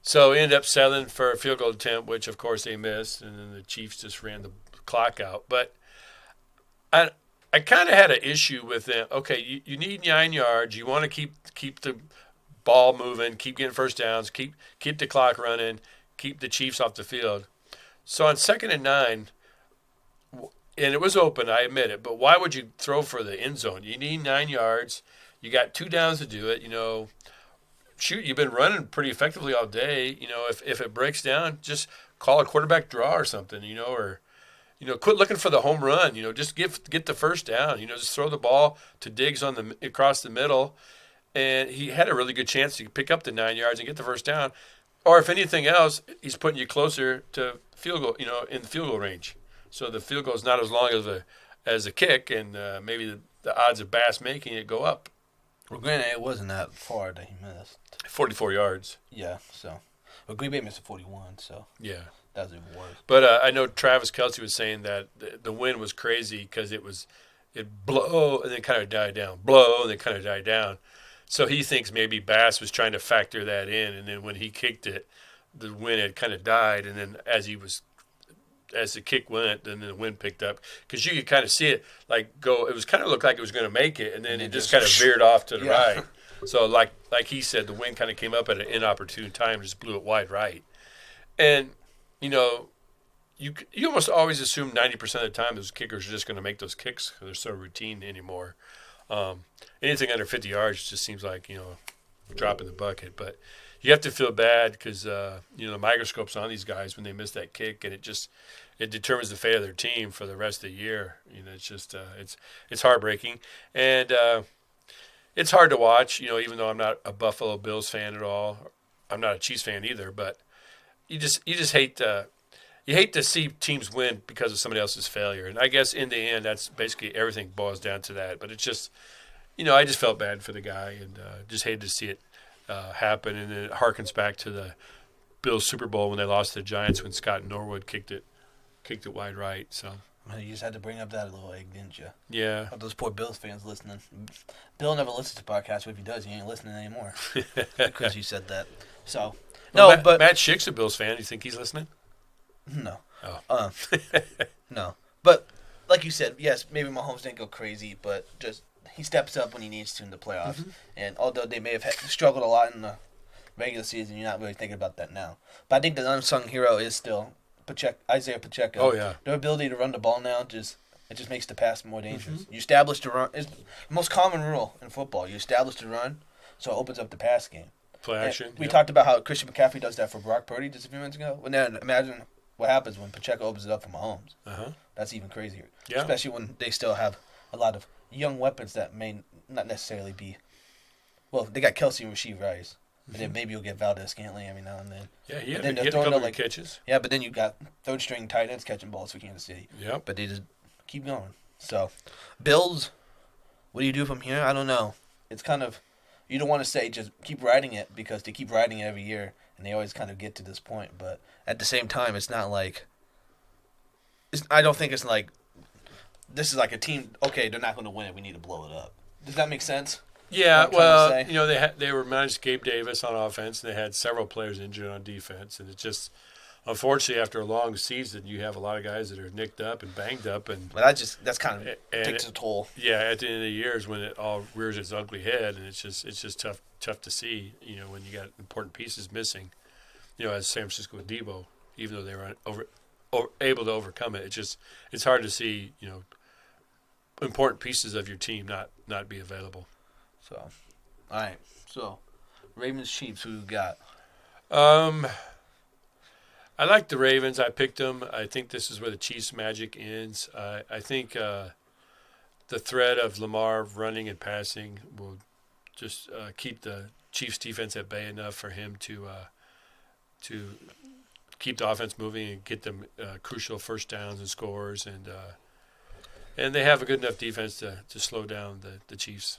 So he ended up settling for a field goal attempt, which of course they missed, and then the Chiefs just ran the clock out. But I kind of had an issue with them. Okay, you need 9 yards. You want to keep the ball moving, keep getting first downs, keep the clock running, keep the Chiefs off the field. So on 2nd and 9. And it was open, I admit it, but why would you throw for the end zone? You need 9 yards. You got 2 downs to do it. Shoot, you've been running pretty effectively all day. If it breaks down, just call a quarterback draw or something, or quit looking for the home run. Just get the first down. Just throw the ball to Diggs across the middle. And he had a really good chance to pick up the 9 yards and get the first down. Or if anything else, he's putting you closer to field goal, in the field goal range. So the field goal is not as long as a kick, and maybe the odds of Bass making it go up. Well, granted, it wasn't that far that he missed. 44 yards. Yeah, so. Well, Green Bay missed a 41, so. Yeah. That was even worse. But I know Travis Kelce was saying that the wind was crazy because it blow and then kind of died down, blow and then kind of died down. So he thinks maybe Bass was trying to factor that in, and then when he kicked it, the wind had kind of died, and then as the kick went, then the wind picked up because you could kind of see it go. It was kind of looked like it was going to make it, and then it just kind of veered off to the right. So like he said, the wind kind of came up at an inopportune time, just blew it wide right. And you almost always assume 90% of the time those kickers are just going to make those kicks because they're so routine anymore. Anything under 50 yards just seems like drop in the bucket, but. You have to feel bad because the microscope's on these guys when they miss that kick, and it determines the fate of their team for the rest of the year. It's just it's heartbreaking, and it's hard to watch. Even though I'm not a Buffalo Bills fan at all, I'm not a Chiefs fan either. But you just hate to see teams win because of somebody else's failure, and I guess in the end, that's basically everything boils down to that. But it's just I just felt bad for the guy, and just hated to see it. Happen, and then it harkens back to the Bills Super Bowl when they lost to the Giants when Scott Norwood kicked it wide right. So You just had to bring up that little egg, didn't you? Yeah. Oh, those poor Bills fans listening. Bill never listens to podcasts, but if he does, he ain't listening anymore. Because you said that. So, Well, Matt Schick's a Bills fan. You think he's listening? No. Oh. No. But, like you said, yes, maybe Mahomes didn't go crazy, but just he steps up when he needs to in the playoffs. Mm-hmm. And although they may have struggled a lot in the regular season, you're not really thinking about that now. But I think the unsung hero is still Isaiah Pacheco. Oh, yeah. Their ability to run the ball now just makes the pass more dangerous. Mm-hmm. You establish the run. It's the most common rule in football. You establish the run, so it opens up the pass game. Play action. We talked about how Christian McCaffrey does that for Brock Purdy just a few minutes ago. Well, now imagine what happens when Pacheco opens it up for Mahomes. Uh-huh. That's even crazier. Yeah. Especially when they still have a lot of young weapons that may not necessarily be. Well, they got Kelsey and Rasheed Rice. And then maybe you'll get Valdez-Scantling every now and then. Yeah, he had a couple of catches. Yeah, but then you got third-string tight ends catching balls for Kansas City. Yep. But they just keep going. So, Bills, what do you do from here? I don't know. It's kind of, you don't want to say just keep riding it because they keep riding it every year, and they always kind of get to this point. But at the same time, it's not like, I don't think it's like, this is like a team, okay, they're not going to win it, we need to blow it up. Does that make sense? Yeah, well, you know, they were managed Gabe Davis on offense, and they had several players injured on defense, and it's just, unfortunately, after a long season, you have a lot of guys that are nicked up and banged up, and but that's kind of takes a toll. Yeah, at the end of the year is when it all rears its ugly head, and it's just tough to see, you know, when you got important pieces missing, you know, as San Francisco with Debo, even though they were able to overcome it, it's hard to see, you know, important pieces of your team not be available. So, all right. So, Ravens Chiefs, who you got? I like the Ravens. I picked them. I think this is where the Chiefs' magic ends. I think the threat of Lamar running and passing will just keep the Chiefs' defense at bay enough for him to keep the offense moving and get them crucial first downs and scores. And they have a good enough defense to slow down the Chiefs.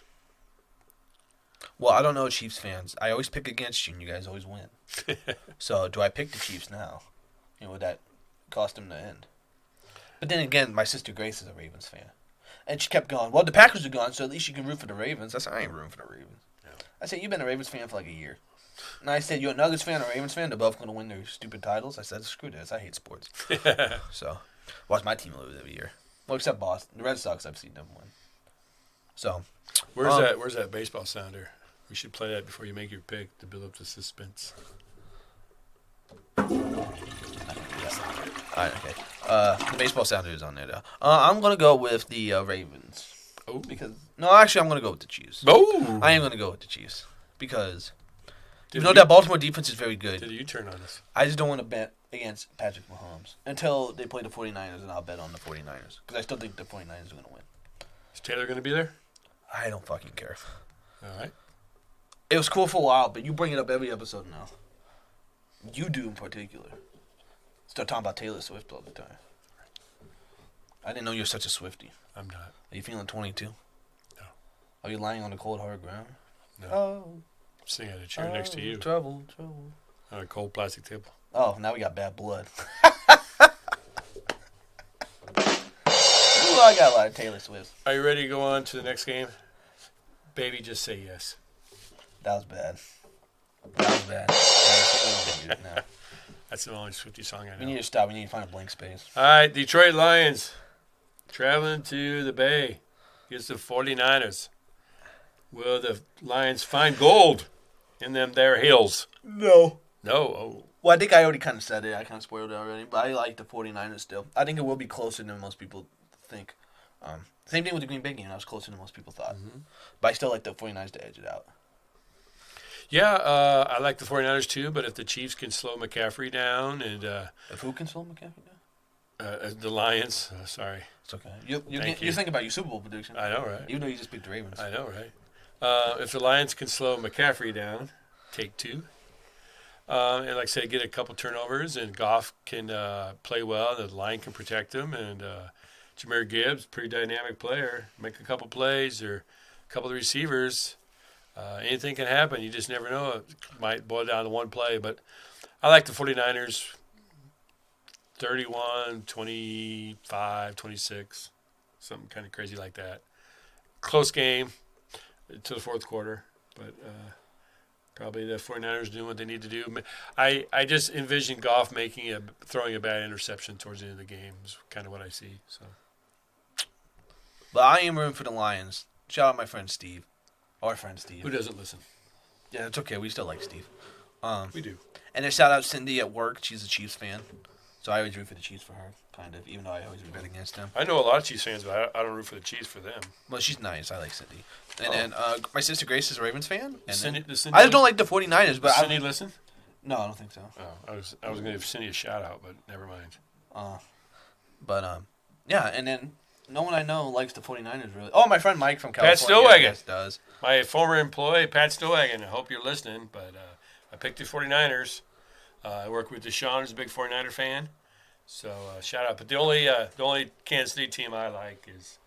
Well, I don't know Chiefs fans. I always pick against you, and you guys always win. So, do I pick the Chiefs now? You know, would that cost them the end? But then again, my sister Grace is a Ravens fan. And she kept going, well, the Packers are gone, so at least you can root for the Ravens. I said, I ain't rooting for the Ravens. Yeah. I said, you've been a Ravens fan for like a year. And I said, you're a Nuggets fan or a Ravens fan? They're both going to win their stupid titles. I said, screw this. I hate sports. So, watch my team lose every year. Well, except Boston. The Red Sox, I've seen them win. So, where's that baseball sounder? We should play that before you make your pick to build up the suspense. All right, okay. The baseball sounder is on there, though. I'm going to go with the Ravens. Oh. Actually, I'm going to go with the Chiefs. Oh. I am going to go with the Chiefs. Because, that Baltimore defense is very good. Did you turn on us? I just don't want to bet against Patrick Mahomes until they play the 49ers, and I'll bet on the 49ers. Because I still think the 49ers are going to win. Is Taylor going to be there? I don't fucking care. All right. It was cool for a while, but you bring it up every episode now. You do in particular. Start talking about Taylor Swift all the time. I didn't know you were such a Swiftie. I'm not. Are you feeling 22? No. Are you lying on the cold, hard ground? No. Oh. Sitting at a chair next to you. Trouble. On a cold plastic table. Oh, now we got bad blood. Ooh, I got a lot of Taylor Swift. Are you ready to go on to the next game? Baby, just say yes. That was bad. That's the only Swiftie song I know. We need to stop. We need to find a blank space. All right, Detroit Lions traveling to the Bay against the 49ers. Will the Lions find gold in them there hills? No. No? Oh. Well, I think I already kind of said it. I kind of spoiled it already. But I like the 49ers still. I think it will be closer than most people think. Same thing with the Green Bay game. I was closer than most people thought. Mm-hmm. But I still like the 49ers to edge it out. Yeah, I like the 49ers too, but if the Chiefs can slow McCaffrey down and... if who can slow McCaffrey down? The Lions. Sorry. It's okay. You're thinking about your Super Bowl prediction. I know, right? Even though you just picked the Ravens. I know, right? If the Lions can slow McCaffrey down, take two. And like I said, get a couple turnovers, and Goff can play well, and the line can protect him, and Jahmyr Gibbs, pretty dynamic player, make a couple plays or a couple of receivers. Anything can happen. You just never know. It might boil down to one play. But I like the 49ers 31, 25, 26, something kind of crazy like that. Close game to the fourth quarter, but probably the 49ers doing what they need to do. I just envision Goff throwing a bad interception towards the end of the game is kind of what I see. So, but I am rooting for the Lions. Shout out my friend Steve. Our friend Steve. Who doesn't listen? Yeah, it's okay. We still like Steve. We do. And then shout out Cindy at work. She's a Chiefs fan. So I always root for the Chiefs for her, kind of, even though I always bet against them. I know a lot of Chiefs fans, but I don't root for the Chiefs for them. Well, she's nice. I like Cindy. And then my sister Grace is a Ravens fan. And Cindy, I just don't like the 49ers. But Cindy listen? No, I don't think so. Oh, I was going to give Cindy a shout out, but never mind. Yeah, and then no one I know likes the 49ers really. Oh, my friend Mike from California. Pat Stillwagon. Yes, does. My former employee, Pat Stillwagon. I hope you're listening, but I picked the 49ers. I work with Deshaun, who's a big 49er fan. So shout out. But the only Kansas City team I like is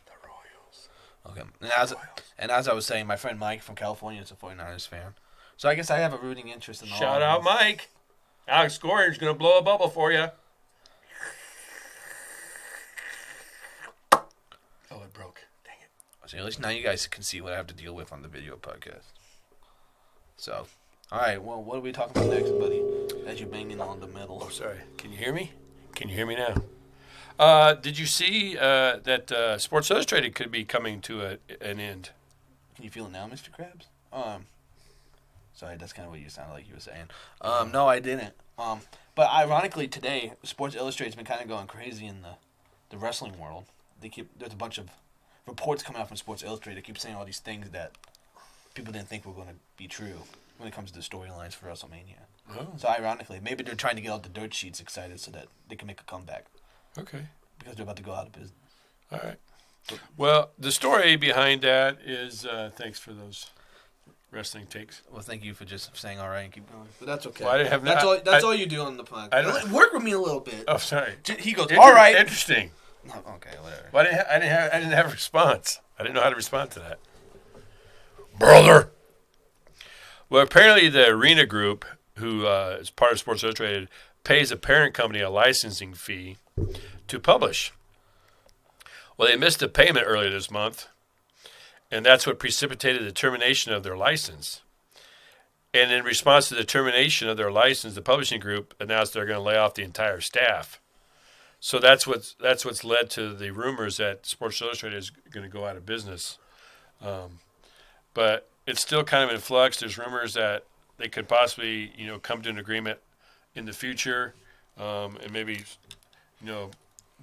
the Royals. Okay. And as I was saying, my friend Mike from California is a 49ers fan. So I guess I have a rooting interest in the Shout out, Mike. Alex Gordon's going to blow a bubble for you. Oh, it broke. Dang it. So at least now you guys can see what I have to deal with on the video podcast. So, all right. Well, what are we talking about next, buddy? As you're banging on the metal. Oh, sorry. Can you hear me? Can you hear me now? Did you see that Sports Illustrated could be coming to an end? Can you feel it now, Mr. Krabs? Sorry, that's kind of what you sounded like you were saying. No, I didn't. But ironically, today, Sports Illustrated's been kind of going crazy in the wrestling world. There's a bunch of reports coming out from Sports Illustrated that keep saying all these things that people didn't think were going to be true when it comes to the storylines for WrestleMania. Oh. So ironically, maybe they're trying to get all the dirt sheets excited so that they can make a comeback. Okay. Because they're about to go out of business. All right. Well, the story behind that is thanks for those wrestling takes. Well, thank you for just saying all right and keep going. But that's okay. Well, I didn't have that's all you do on the podcast. Work with me a little bit. Oh, sorry. He goes, all right. Interesting. No, okay, whatever. Well, I didn't have a response. I didn't know how to respond to that. Brother. Well, apparently the Arena Group, who is part of Sports Illustrated, pays a parent company a licensing fee to publish. Well, they missed a payment earlier this month, and that's what precipitated the termination of their license. And in response to the termination of their license, the publishing group announced they're going to lay off the entire staff. So that's what's led to the rumors that Sports Illustrated is going to go out of business. But it's still kind of in flux. There's rumors that they could possibly, come to an agreement in the future, and maybe,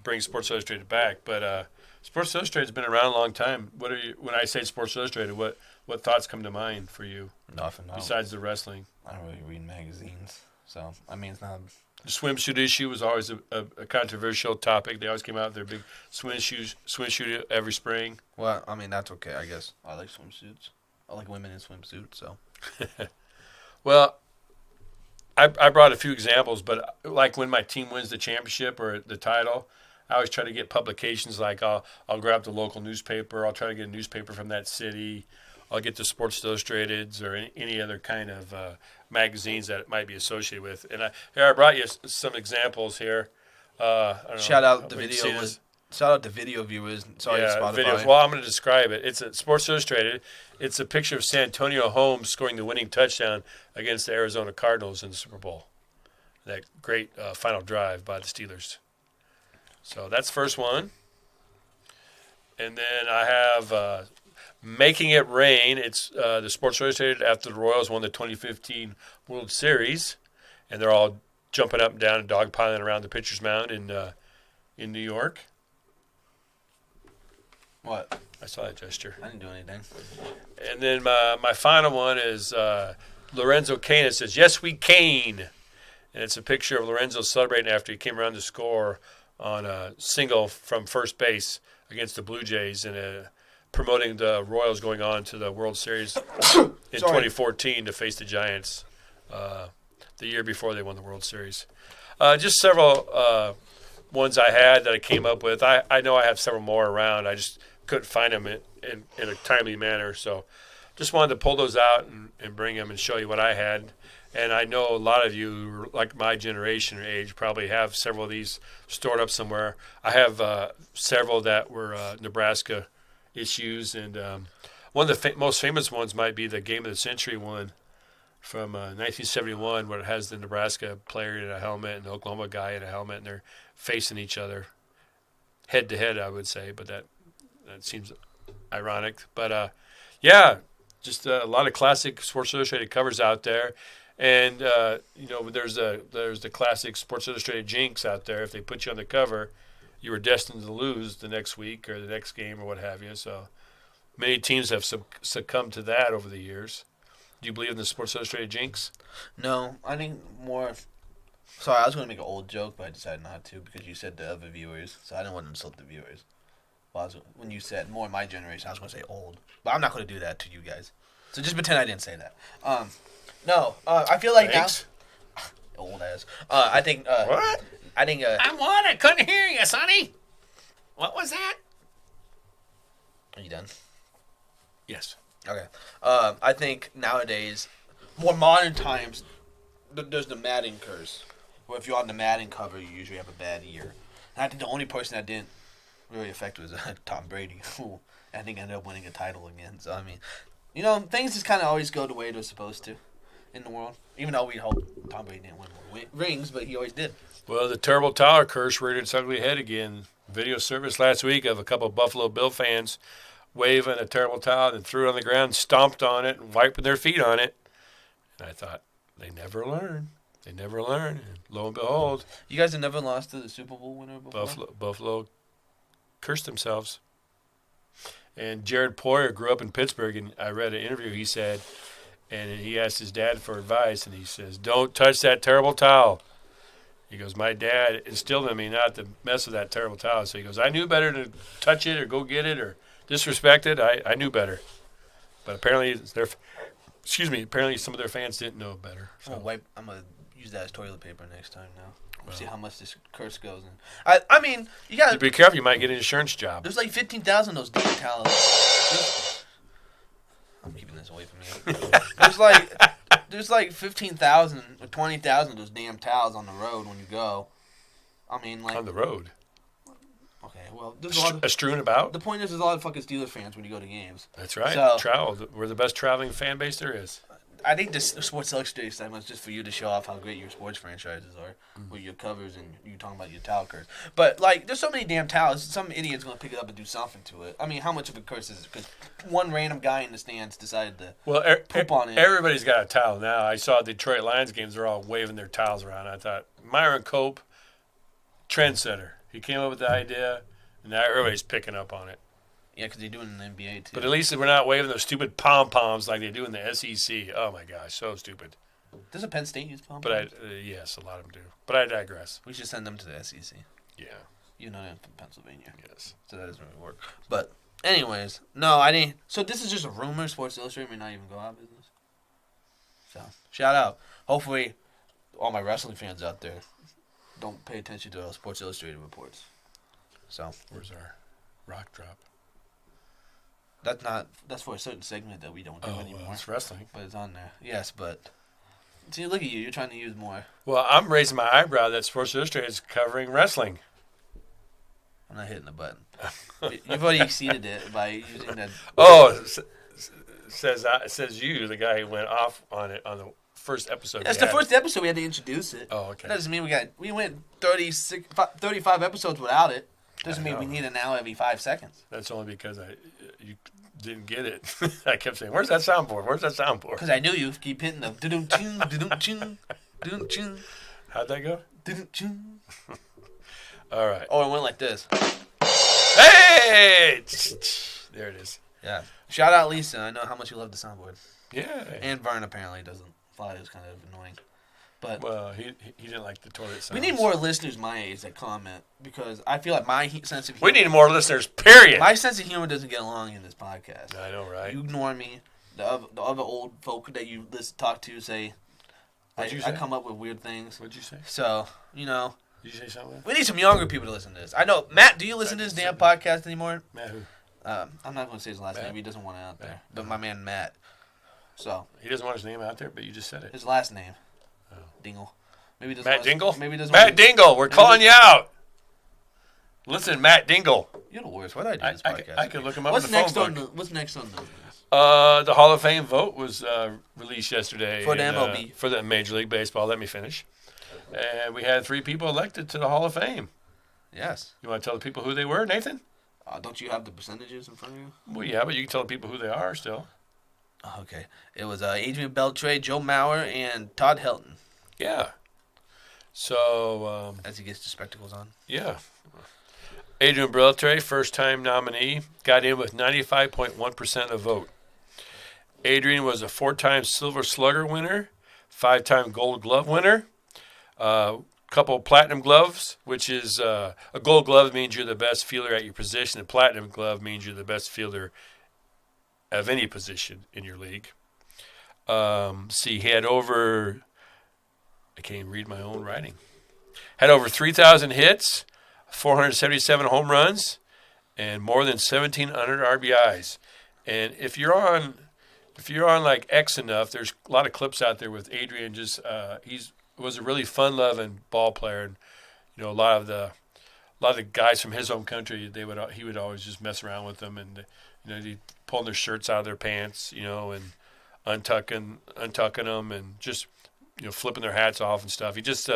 bring Sports Illustrated back. But Sports Illustrated's been around a long time. When I say Sports Illustrated, what thoughts come to mind for you? Nothing. Besides the wrestling. I don't really read magazines, so it's not. The swimsuit issue was always a controversial topic. They always came out with their big swimsuit every spring. Well, that's okay, I guess. I like swimsuits. I like women in swimsuits, so. Well, I brought a few examples, but like when my team wins the championship or the title, I always try to get publications like I'll grab the local newspaper. I'll try to get a newspaper from that city. I'll get the Sports Illustrateds or any other kind of magazines that it might be associated with. And I brought you some examples here. Shout out the video viewers. Sorry, Spotify. Videos. Well, I'm going to describe it. It's a Sports Illustrated. It's a picture of Santonio Holmes scoring the winning touchdown against the Arizona Cardinals in the Super Bowl. That great final drive by the Steelers. So that's the first one. And then I have Making It Rain. It's the Sports Illustrated after the Royals won the 2015 World Series. And they're all jumping up and down and dogpiling around the pitcher's mound in New York. What? I saw that gesture. I didn't do anything. And then my final one is Lorenzo Cain. It says, "Yes, we Cain." And it's a picture of Lorenzo celebrating after he came around to score on a single from first base against the Blue Jays and promoting the Royals going on to the World Series in 2014 to face the Giants the year before they won the World Series. Just several ones I had that I came up with. I know I have several more around. I just couldn't find them in a timely manner. So just wanted to pull those out and bring them and show you what I had. And I know a lot of you, like my generation or age, probably have several of these stored up somewhere. I have several that were Nebraska issues, and one of the most famous ones might be the Game of the Century one from 1971, where it has the Nebraska player in a helmet and the Oklahoma guy in a helmet, and they're facing each other head to head, I would say, but that seems ironic. But yeah, just a lot of classic Sports Illustrated covers out there, and there's the classic Sports Illustrated jinx out there. If they put you on the cover, you were destined to lose the next week or the next game or what have you. So many teams have succumbed to that over the years. Do you believe in the Sports Illustrated jinx? No, I think more. Sorry, I was going to make an old joke, but I decided not to because you said the other viewers, so I didn't want to insult the viewers. When you said more my generation, I was going to say old, but I'm not going to do that to you guys. So just pretend I didn't say that. No, I feel like Thanks. now old ass. I think. What? I think. I'm what? I couldn't hear you, Sonny. What was that? Are you done? Yes. Okay. I think nowadays, more modern times, there's the Madden curse. Where if you're on the Madden cover, you usually have a bad year. And I think the only person that didn't really affect was Tom Brady, who I think ended up winning a title again. So, I mean, things just kind of always go the way they're supposed to in the world. Even though we hope Tom Brady didn't win more rings, but he always did. Well, the terrible tower curse reared its ugly head again. Video service last week of a couple of Buffalo Bill fans waving a terrible towel and threw it on the ground, stomped on it, and wiping their feet on it. And I thought, they never learn. They never learn. And lo and behold, You guys have never lost to the Super Bowl winner before? Buffalo cursed themselves. And Jared Poyer grew up in Pittsburgh, and I read an interview he said, and he asked his dad for advice, and he says, don't touch that terrible towel. He goes, my dad instilled in me not to mess with that terrible towel. So he goes, I knew better to touch it or go get it or disrespect it. I knew better. But apparently apparently some of their fans didn't know better. So. I'm going to use that as toilet paper next time now. We'll see how much this curse goes. I mean, you got to be careful. You might get an insurance job. There's like 15,000 of those damn towels. I'm keeping this away from me. There's like 15,000 or 20,000 of those damn towels on the road when you go. I mean, like on the road. Okay, well, there's a lot of strewn about. The point is, there's a lot of fucking Steelers fans when you go to games. That's right. So, travel. We're the best traveling fan base there is. I think this Sports Illustrated segment is just for you to show off how great your sports franchises are with your covers and you talking about your towel curse. But, like, there's so many damn towels, some idiot's going to pick it up and do something to it. I mean, how much of a curse is it? Because one random guy in the stands decided to poop on it. Everybody's got a towel now. I saw Detroit Lions games, they're all waving their towels around. I thought, Myron Cope, trendsetter. He came up with the idea, and now everybody's picking up on it. Yeah, because they do it in the NBA, too. But at least we're not waving those stupid pom-poms like they do in the SEC. Oh, my gosh, so stupid. Does Penn State use pom-poms? But yes, a lot of them do. But I digress. We should send them to the SEC. Yeah. You know they're from Pennsylvania. Yes. So that doesn't really work. But anyways, no, I didn't. So this is just a rumor. Sports Illustrated may not even go out of business. So shout out. Hopefully, all my wrestling fans out there don't pay attention to those Sports Illustrated reports. So where's our rock drop? That's for a certain segment that we don't do anymore. Well, it's wrestling. But it's on there. Yes, but see, look at you. You're trying to use more. Well, I'm raising my eyebrow that Sports Illustrated is covering wrestling. I'm not hitting the button. You've already exceeded it by using that. Oh, says you, the guy who went off on it on the first episode. That's the first episode. We had to introduce it. Oh, okay. That doesn't mean we went 35 episodes without it. Doesn't mean we need it now every 5 seconds. That's only because you didn't get it. I kept saying, "Where's that soundboard? Where's that soundboard?" Because I knew you keep hitting the doo ching, doo ching, doo ching. How'd that go? Doo ching. All right. Oh, it went like this. Hey! There it is. Yeah. Shout out Lisa. I know how much you love the soundboard. Yeah. And Vern apparently doesn't. Thought it was kind of annoying. But well, he didn't like the toilet sounds. We need more listeners my age that comment because I feel like my sense of humor. We need more listeners, period. My sense of humor doesn't get along in this podcast. I know, right? You ignore me. The other old folk that you talk to say, I come up with weird things. What'd you say? So, Did you say something? We need some younger people to listen to this. I know. Matt, do you listen to this damn podcast anymore? Matt who? I'm not going to say his last name. He doesn't want it out there. But my man Matt. So He doesn't want his name out there, but you just said it. his last name, Dingle. Maybe he doesn't Matt want Dingle? Maybe he doesn't. Matt want Dingle, we're calling you out. Listen, Matt Dingle. You're the worst. Why did I do this podcast? I could look him up What's in the next phone on book. What's next on the list? The Hall of Fame vote was released yesterday. For the MLB. For the Major League Baseball. Let me finish. And we had 3 people elected to the Hall of Fame. Yes. You want to tell the people who they were, Nathan? Don't you have the percentages in front of you? Well, yeah, but you can tell the people who they are still. Okay. It was Adrian Beltre, Joe Mauer, and Todd Helton. Yeah. So, as he gets the spectacles on. yeah. Adrian Beltre, first-time nominee, got in with 95.1% of the vote. Adrian was a 4-time Silver Slugger winner, 5-time Gold Glove winner, couple of Platinum Gloves, which is a Gold Glove means you're the best fielder at your position. A Platinum Glove means you're the best fielder of any position in your league. See, he had over, I can't even read my own writing, had over 3,000 hits, 477 home runs, and more than 1,700 RBIs. And if you're on like X enough, there's a lot of clips out there with Adrian. Just was a really fun-loving ball player, and a lot of the guys from his home country, he would always just mess around with them, and he'd pull their shirts out of their pants, and untucking them, and just flipping their hats off and stuff. He just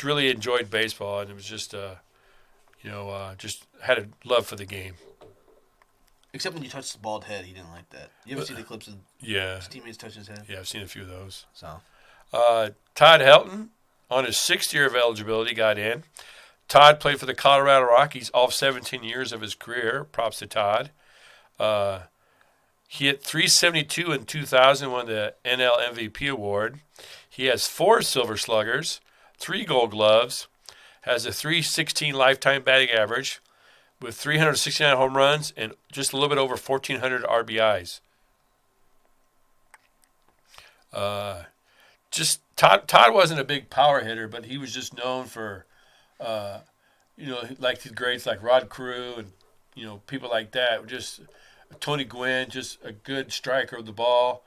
really enjoyed baseball, and it was just just had a love for the game. Except when you touched the bald head, he didn't like that. You ever see the clips of his teammates touching his head? Yeah, I've seen a few of those. So, Todd Helton, on his 6th year of eligibility, got in. Todd played for the Colorado Rockies all 17 years of his career. Props to Todd. He hit .372 in 2000, won the NL MVP award. He has 4 Silver Sluggers, 3 Gold Gloves, has a .316 lifetime batting average with 369 home runs and just a little bit over 1,400 RBIs. Todd wasn't a big power hitter, but he was just known for, like his greats like Rod Carew and, people like that. Just Tony Gwynn, just a good striker of the ball.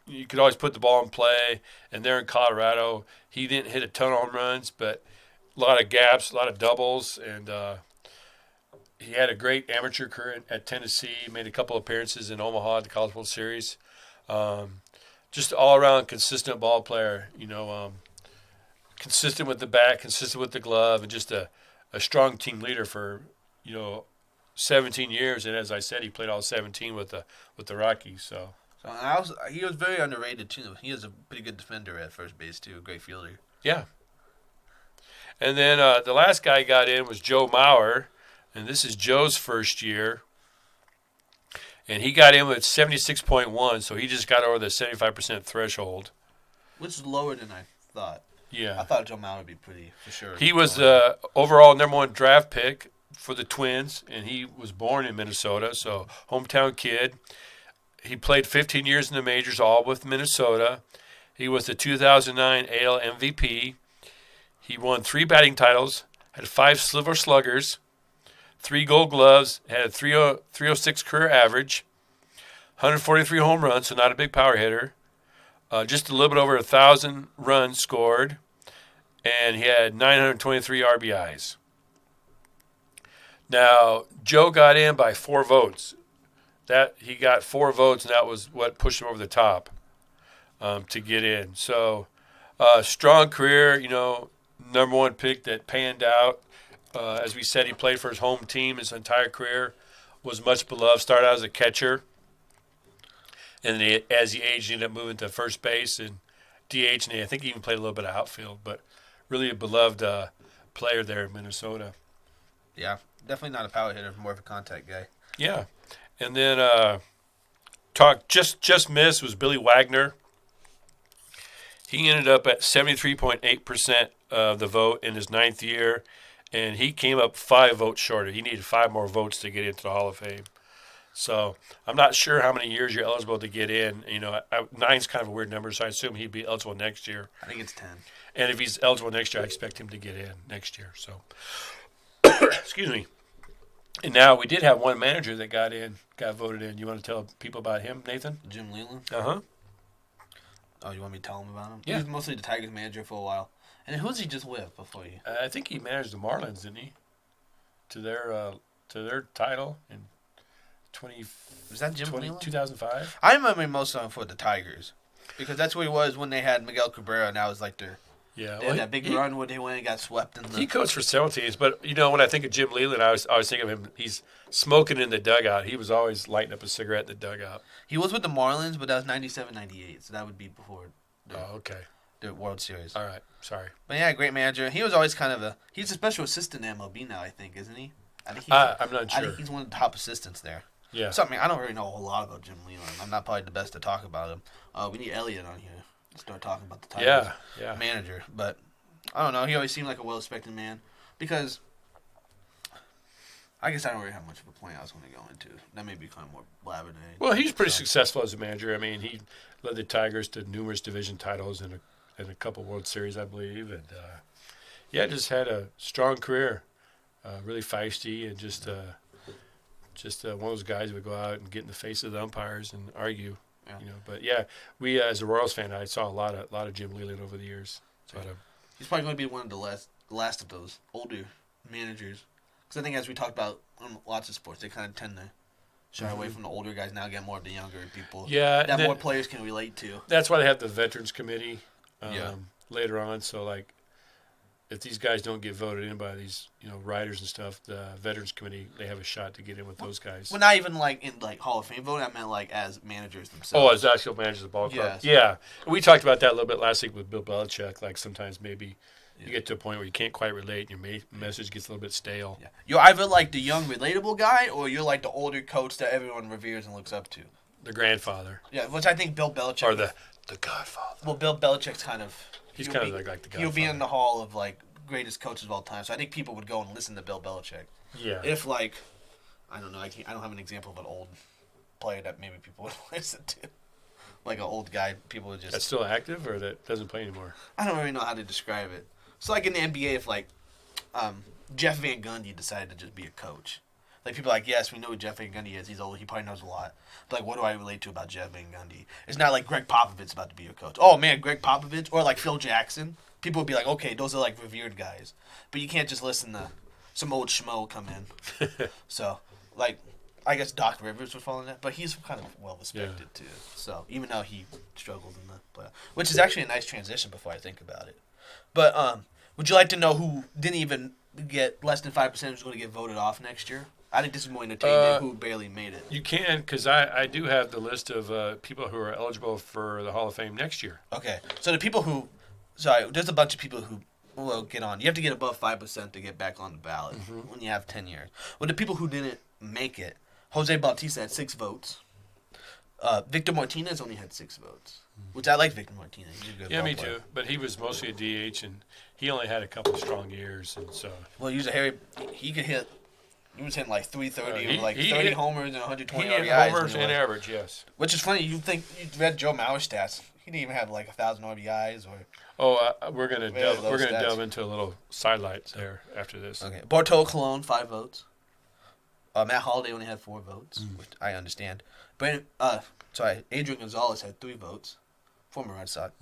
You could always put the ball in play. And there in Colorado, he didn't hit a ton of home runs, but a lot of gaps, a lot of doubles, and he had a great amateur career at Tennessee. Made a couple appearances in Omaha at the College World Series. Just all-around consistent ball player, consistent with the bat, consistent with the glove, and just a strong team leader for, 17 years. And as I said, he played all 17 with the Rockies. So he was very underrated too. He is a pretty good defender at first base too, a great fielder. Yeah. And then the last guy got in was Joe Mauer, and this is Joe's first year. And he got in with 76.1, so he just got over the 75% threshold. Which is lower than I thought. Yeah. I thought Joe Mauer would be pretty, for sure. He was the overall #1 draft pick for the Twins, and he was born in Minnesota, so hometown kid. He played 15 years in the majors, all with Minnesota. He was the 2009 AL MVP. He won 3 batting titles, had 5 Silver Sluggers, 3 Gold Gloves, had a 306 career average, 143 home runs, so not a big power hitter, just a little bit over 1,000 runs scored, and he had 923 RBIs. Now, Joe got in by 4 votes. He got 4 votes, and that was what pushed him over the top to get in. So, strong career, #1 pick that panned out. As we said, he played for his home team his entire career, was much beloved, started out as a catcher, and then as he aged, he ended up moving to first base and DH, and I think he even played a little bit of outfield, but really a beloved player there in Minnesota. Yeah, definitely not a power hitter, more of a contact guy. Yeah. And then just missed was Billy Wagner. He ended up at 73.8% of the vote in his 9th year, and he came up 5 votes short. He needed 5 more votes to get into the Hall of Fame. So I'm not sure how many years you're eligible to get in. 9's kind of a weird number, so I assume he'd be eligible next year. I think it's 10. And if he's eligible next year, I expect him to get in next year. So, excuse me. And now we did have one manager that got voted in. You want to tell people about him, Nathan? Jim Leland. Uh-huh. Oh, you want me to tell him about him? Yeah. He was mostly the Tigers manager for a while. And who's he just with before you? I think he managed the Marlins, didn't he? To their title in 20. Was that Jim Leland? 2005? I remember him most of him for the Tigers. Because that's where he was when they had Miguel Cabrera, and that was like their... Yeah, they had that big run where they went and got swept in the... He coached for several teams, but, when I think of Jim Leland, I always think of him, he's smoking in the dugout. He was always lighting up a cigarette in the dugout. He was with the Marlins, but that was 97, 98, so that would be before the World Series. All right, sorry. But yeah, great manager. He was always kind of he's a special assistant in MLB now, I think, isn't he? I'm not sure. I think he's one of the top assistants there. Yeah. Something I don't really know a whole lot about Jim Leland. I'm not probably the best to talk about him. We need Elliot on here to start talking about the Tigers manager, but... I don't know. He always seemed like a well-respected man because I guess I don't really have much of a point I was going to go into. That may be kind of more blabber than anything. Well, he's pretty successful as a manager. I mean, he led the Tigers to numerous division titles and a couple World Series, I believe. And, just had a strong career, really feisty and just one of those guys who would go out and get in the face of the umpires and argue. Yeah. But, we as a Royals fan, I saw a lot of Jim Leland over the years. But, he's probably going to be one of the last of those older managers. Because I think as we talked about on lots of sports, they kind of tend to shy away from the older guys now, get more of the younger people that more players can relate to. That's why they have the Veterans Committee later on. So, if these guys don't get voted in by these, writers and stuff, the Veterans Committee, they have a shot to get in with those guys. Well, not even in Hall of Fame voting. I meant as managers themselves. Oh, as actual managers of the ball club. Yes. Yeah. We talked about that a little bit last week with Bill Belichick. Sometimes maybe you get to a point where you can't quite relate and your message gets a little bit stale. Yeah. You're either the young, relatable guy or you're the older coach that everyone reveres and looks up to. The grandfather. Yeah, which I think Bill Belichick... Or the godfather. Well, Bill Belichick's kind of... He's kind of like the godfather. He'll be in the hall of, greatest coaches of all time. So I think people would go and listen to Bill Belichick. Yeah. If I don't know, I don't have an example of an old player that maybe people would listen to. An old guy, people would just... That's still active or that doesn't play anymore? I don't really know how to describe it. So in the NBA, if Jeff Van Gundy decided to just be a coach. People are yes, we know who Jeff Van Gundy is. He's old. He probably knows a lot. But what do I relate to about Jeff Van Gundy? It's not like Greg Popovich's about to be a coach. Oh man, Greg Popovich or Phil Jackson. People would be okay, those are revered guys. But you can't just listen to some old schmo come in. So, I guess Doc Rivers would fall in that. But he's kind of well respected too. So, even though he struggled in the playoffs. Which is actually a nice transition before I think about it. But, would you like to know who didn't even get less than 5% who's going to get voted off next year? I think this is more entertaining who barely made it. You can, because I do have the list of people who are eligible for the Hall of Fame next year. Okay. So the people who... Sorry, there's a bunch of people who will get on. You have to get above 5% to get back on the ballot when you have 10 years. Well, the people who didn't make it, Jose Bautista had 6 votes. Victor Martinez only had 6 votes, which I like Victor Martinez. He's a good ball me player. too. But he was mostly a DH, and he only had a couple of strong years, and so... Well, he was he could hit... He was hitting 330 with 30 homers and 120 RBIs. He RBIs. hit homers and average, yes. Which is funny. You read Joe Mauer's stats. He didn't even have 1,000 RBIs or... we're gonna delve into a little sidelight there after this. Okay, Bartolo Colon 5 votes. Matt Holliday only had 4 votes, which I understand. Adrian Gonzalez had 3 votes, former Red Sox.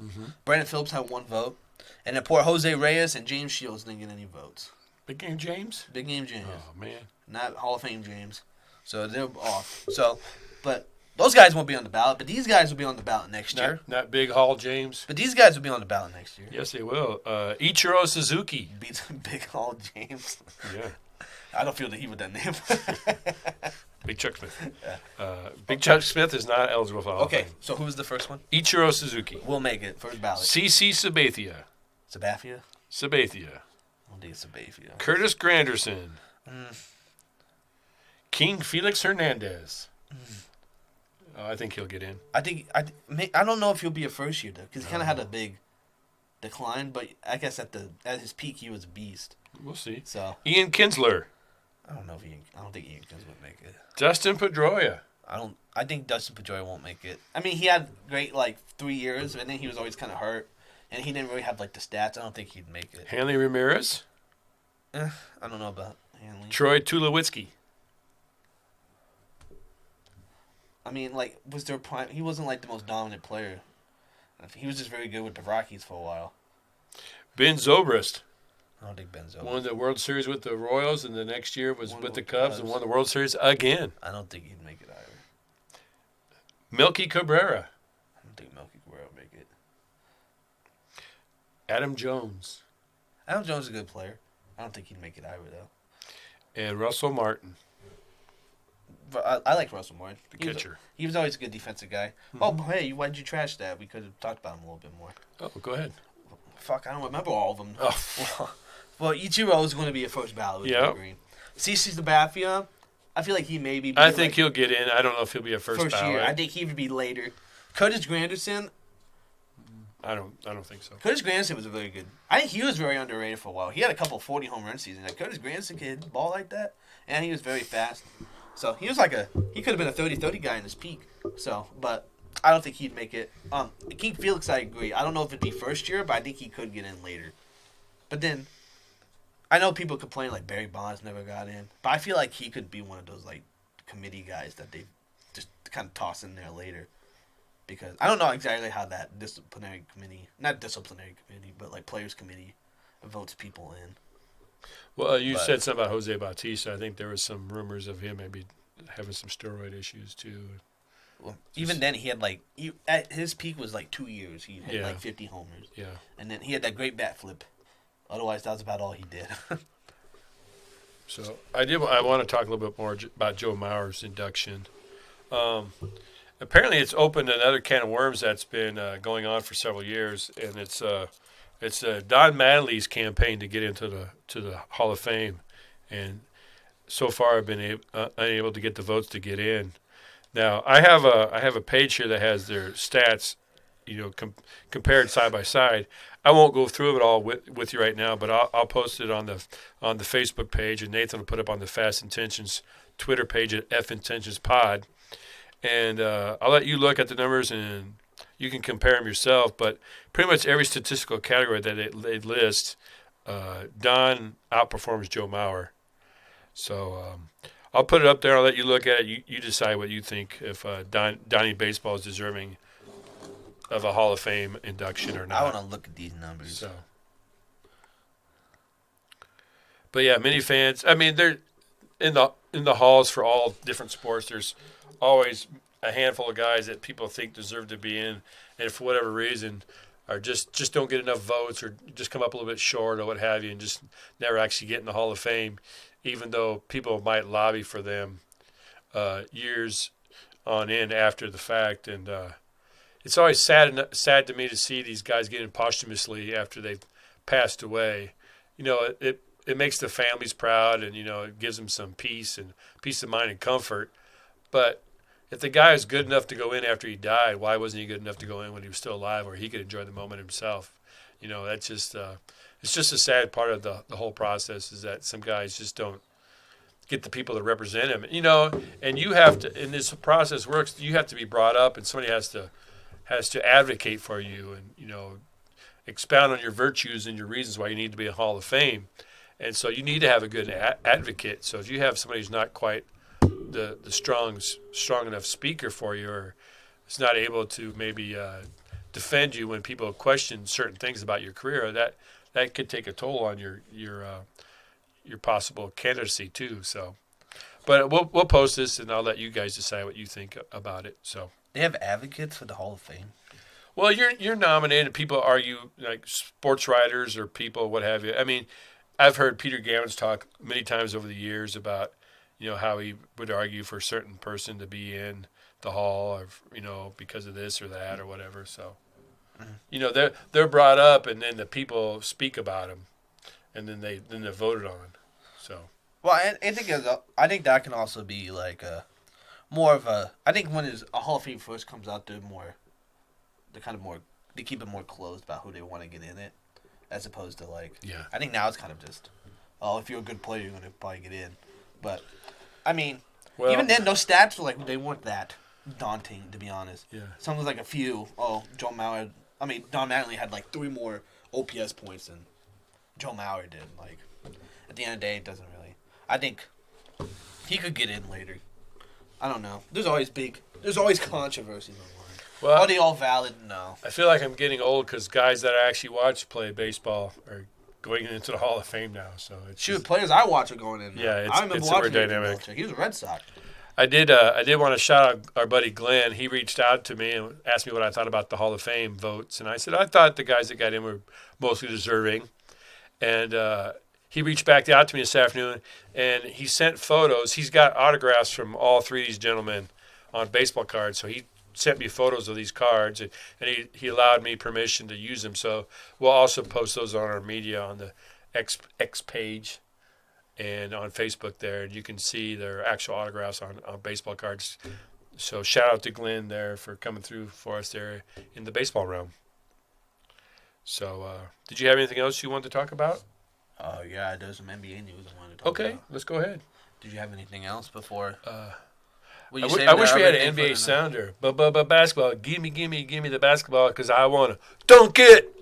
Brandon Phillips had 1 vote, and then poor Jose Reyes and James Shields didn't get any votes. Big Game James. Big Game James. Oh man, not Hall of Fame James. So they're off. But those guys won't be on the ballot, but these guys will be on the ballot next year. Not Big Hall James. But these guys will be on the ballot next year. Yes, they will. Ichiro Suzuki. Beats Big Hall James. Yeah. I don't feel the heat with that name. Big Chuck Smith. Big Chuck Smith is not eligible for Hall of Fame. Okay, so who's the first one? Ichiro Suzuki. We'll make it. First ballot. CC Sabathia. Sabathia? Sabathia. I don't think it's Sabathia. Curtis Granderson. King Felix Hernandez. I think he'll get in. I don't know if he'll be a first year though, because he kind of had a big decline. But I guess at his peak he was a beast. We'll see. So Ian Kinsler. I don't think Ian Kinsler would make it. Dustin Pedroia. I think Dustin Pedroia won't make it. I mean, he had great 3 years, and then he was always kind of hurt, and he didn't really have the stats. I don't think he'd make it. Hanley Ramirez. I don't know about Hanley. Troy Tulowitzki. I mean, like, was their prime? He wasn't like the most dominant player. He was just very good with the Rockies for a while. Ben Zobrist. I don't think Ben Zobrist won the World Series with the Royals, and the next year was with the Cubs and won the Cubs. World Series again. I don't think he'd make it either. Milky Cabrera. I don't think Melky Cabrera will make it. Adam Jones. Adam Jones is a good player. I don't think he'd make it either, though. And Russell Martin, But I like Russell Martin. the catcher. He was always a good defensive guy. Oh, hey, why'd you trash that? We could have talked about him a little bit more. Oh, go ahead. Fuck, I don't remember all of them. Oh. Well, Ichiro is going to be a first ballot with Yep. Green. CC Sabathia, I feel like he may be. I think he'll get in. I don't know if he'll be a first ballot. year. I think he would be later. Curtis Granderson. I don't think so. Curtis Granderson was a very good. I think he was very underrated for a while. He had a couple 40 home run seasons. Like Curtis Granderson could hit the ball like that, and he was very fast. So he was like he could have been a 30-30 guy in his peak. So, but I don't think he'd make it. King Felix, I agree. I don't know if it'd be first year, but I think he could get in later. But then, I know people complain like Barry Bonds never got in, but I feel like he could be one of those like committee guys that they just kind of toss in there later. Because I don't know exactly how that not disciplinary committee, but like players committee votes people in. Well, you said something about Jose Bautista. I think there was some rumors of him maybe having some steroid issues too. Well, even then, he had at his peak was like 2 years. He had like 50 homers. Yeah. And then he had that great bat flip. Otherwise, that was about all he did. So I want to talk a little bit more about Joe Mauer's induction. Apparently, it's opened another can of worms that's been going on for several years, and it's Don Mattingly's campaign to get into the Hall of Fame, and so far I've been unable to get the votes to get in. Now I have a page here that has their stats, compared side by side. I won't go through it all with you right now, but I'll post it on the Facebook page, and Nathan will put up on the Fast Intentions Twitter page at F Intentions Pod. And I'll let you look at the numbers, and you can compare them yourself. But pretty much every statistical category that they list, Don outperforms Joe Mauer. So I'll put it up there. I'll let you look at it. You decide what you think, if Donnie Baseball is deserving of a Hall of Fame induction or not. I want to look at these numbers. So. But yeah, many fans. I mean, they're in the halls for all different sports. There's always a handful of guys that people think deserve to be in, and for whatever reason, are just don't get enough votes, or just come up a little bit short, or what have you, and just never actually get in the Hall of Fame, even though people might lobby for them years on end after the fact. And it's always sad to me to see these guys getting posthumously after they've passed away. It makes the families proud, and it gives them some peace of mind and comfort. But if the guy is good enough to go in after he died, why wasn't he good enough to go in when he was still alive, where he could enjoy the moment himself? That's just it's just a sad part of the whole process, is that some guys just don't get the people that represent him. And you have to, in this process works, you have to be brought up, and somebody has to advocate for you, and expound on your virtues and your reasons why you need to be in Hall of Fame. And so you need to have a good advocate. So if you have somebody who's not quite the strong enough speaker for you, or is not able to maybe defend you when people question certain things about your career, that could take a toll on your possible candidacy too. So, but we'll post this, and I'll let you guys decide what you think about it. So they have advocates for the Hall of Fame. Well, you're nominated. People argue, like sports writers or people, what have you. I mean, I've heard Peter Gammons talk many times over the years about how he would argue for a certain person to be in the hall, or because of this or that or whatever. So, they're brought up, and then the people speak about them, and then they're voted on. So, well, I think that can also be like more of a. I think when a Hall of Fame first comes out, they keep it more closed about who they want to get in it, as opposed to I think now it's kind of just, if you're a good player, you're going to probably get in. But, I mean, even then, those stats were they weren't that daunting, to be honest. Yeah. Some was a few. Don Mattingly had 3 more OPS points than Joe Mauer did. At the end of the day, it doesn't really. I think he could get in later. I don't know. There's always big There's always controversies online. Well, Are they all valid? No. I feel like I'm getting old because guys that I actually watch play baseball are going into the Hall of Fame now. So it's Shoot, players I watch are going in now. Yeah, I remember it's super watching Adrian dynamic. Belichick. He was a Red Sox. I did want to shout out our buddy Glenn. He reached out to me and asked me what I thought about the Hall of Fame votes, and I said I thought the guys that got in were mostly deserving. And he reached back out to me this afternoon, and he sent photos. He's got autographs from all three of these gentlemen on baseball cards, so he sent me photos of these cards, and he allowed me permission to use them. So we'll also post those on our media on the X page and on Facebook there, and you can see their actual autographs on baseball cards. So shout out to Glenn there for coming through for us there in the baseball realm. So did you have anything else you wanted to talk about? Oh, yeah, there's some NBA news I wanted to talk Okay, about. let's go ahead. Did you have anything else before? I I wish we had an NBA sounder. But basketball, give me the basketball because I want to dunk it.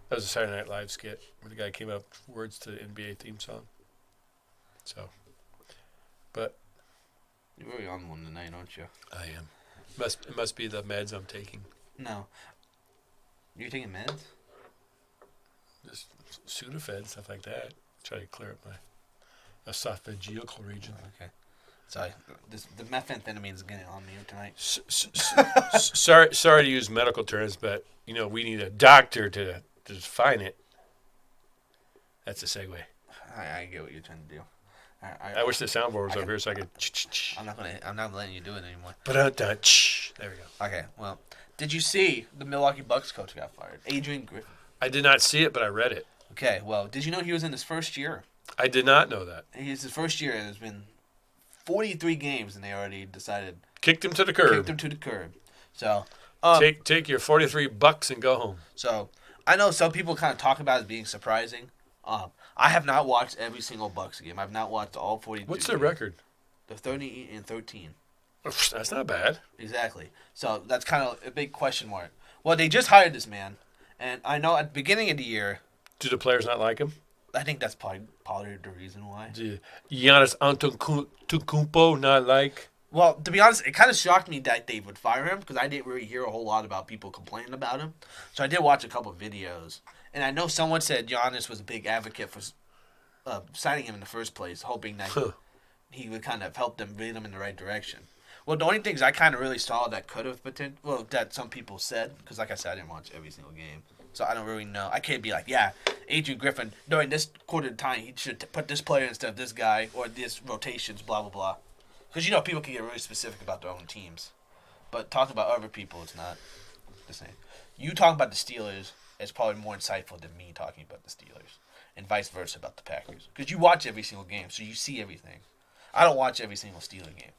That was a Saturday Night Live skit where the guy came up with words to the NBA theme song. So, but You're really on one tonight, aren't you? I am. It must be the meds I'm taking. No. You're taking meds? Just Sudafed, stuff like that. Try to clear up my esophageal region. Okay. Sorry. The methamphetamine is getting on me tonight. Sorry to use medical terms, but we need a doctor to define it. That's a segue. I get what you're trying to do. I wish the soundboard was over here so I could. I'm not letting you do it anymore. There we go. Okay. Well, did you see the Milwaukee Bucks coach got fired, Adrian Griffin? I did not see it, but I read it. Okay. Well, did you know he was in his first year? I did not know that. He's his first year, and there's been 43 games, and they already decided Kicked him to the curb. kicked him to the curb. So Take your $43 and go home. So I know some people kind of talk about it as being surprising. I have not watched every single Bucks game. I've not watched all 42. What's their record? They're 30-13. That's not bad. Exactly. So that's kind of a big question mark. Well, they just hired this man, and I know at the beginning of the year, Do the players not like him? I think that's probably the reason why. Do Giannis Antetokounmpo not like? Well, to be honest, it kind of shocked me that they would fire him because I didn't really hear a whole lot about people complaining about him. So I did watch a couple of videos, and I know someone said Giannis was a big advocate for signing him in the first place, hoping that he would kind of help them lead them in the right direction. Well, the only things I kind of really saw that could have that some people said, because like I said, I didn't watch every single game, so I don't really know. I can't be like, yeah, Adrian Griffin during this quarter of time he should put this player instead of this guy or this rotations, blah blah blah. Because people can get really specific about their own teams, but talking about other people, it's not the same. You talking about the Steelers is probably more insightful than me talking about the Steelers, and vice versa about the Packers. Because you watch every single game, so you see everything. I don't watch every single Steeler game.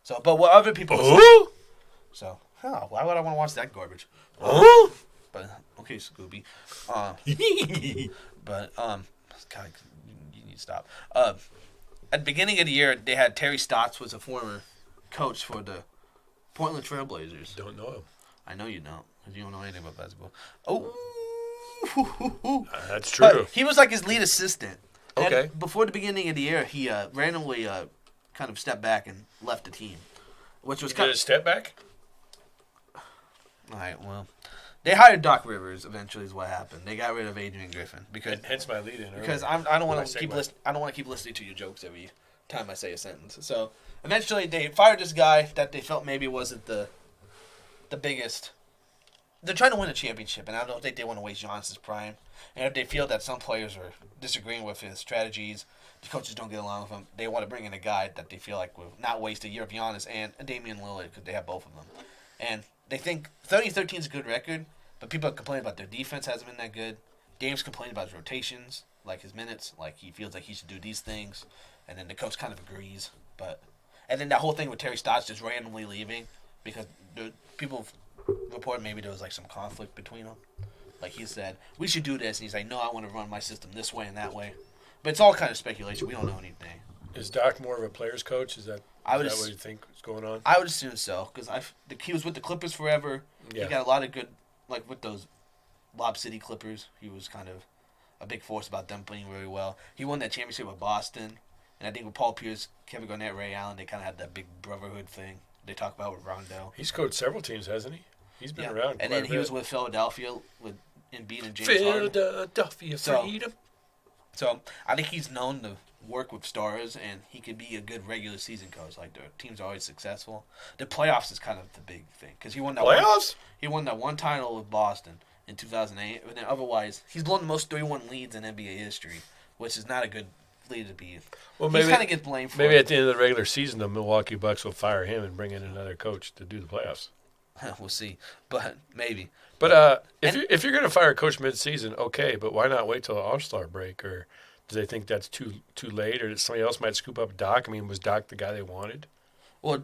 So, but what other people say, so, why would I want to watch that garbage? But okay, Scooby. God, you need to stop. At the beginning of the year, they had Terry Stotts was a former coach for the Portland Trailblazers. Don't know him. I know you don't, because you don't know anything about basketball. Oh, that's true. But he was like his lead assistant. Okay. And before the beginning of the year, he randomly kind of stepped back and left the team, which was Did a step back? All right. Well, they hired Doc Rivers. Eventually, is what happened. They got rid of Adrian Griffin because hence my lead in. Because I don't want to keep I don't want to keep listening to your jokes every time I say a sentence. So eventually, they fired this guy that they felt maybe wasn't the biggest. They're trying to win a championship, and I don't think they want to waste Giannis's prime. And if they feel that some players are disagreeing with his strategies, the coaches don't get along with him, they want to bring in a guy that they feel like will not waste a year of Giannis and Damian Lillard because they have both of them. And they think 30-13 is a good record, but people complain about their defense hasn't been that good. Dame's complaining about his rotations, like his minutes, like he feels like he should do these things, and then the coach kind of agrees. And then that whole thing with Terry Stotts just randomly leaving because people report maybe there was like some conflict between them. Like he said, we should do this, and he's like, no, I want to run my system this way and that way. But it's all kind of speculation. We don't know anything. Is Doc more of a player's coach? Is that what you think is going on? I would assume so, because he was with the Clippers forever. Yeah. He got a lot of good, like with those Lob City Clippers. He was kind of a big force about them playing really well. He won that championship with Boston, And I think with Paul Pierce, Kevin Garnett, Ray Allen, they kind of had that big brotherhood thing they talk about with Rondo. He's coached several teams, hasn't he? He's been around. And then he was with Philadelphia with Embiid and James Harden. Philadelphia freedom. So I think he's known to work with stars, and he could be a good regular season coach. Like, the teams are always successful. The playoffs is kind of the big thing because he won that playoffs. He won that one title with Boston in 2008. But then otherwise, he's blown the most 3-1 leads in NBA history, which is not a good lead to be. Well, maybe he kind of gets blamed for. Maybe at the end of the regular season, the Milwaukee Bucks will fire him and bring in another coach to do the playoffs. We'll see, but maybe. But if you're going to fire a coach mid-season, okay, but why not wait till the All-Star break? Or do they think that's too late, or somebody else might scoop up Doc? I mean, was Doc the guy they wanted? Well,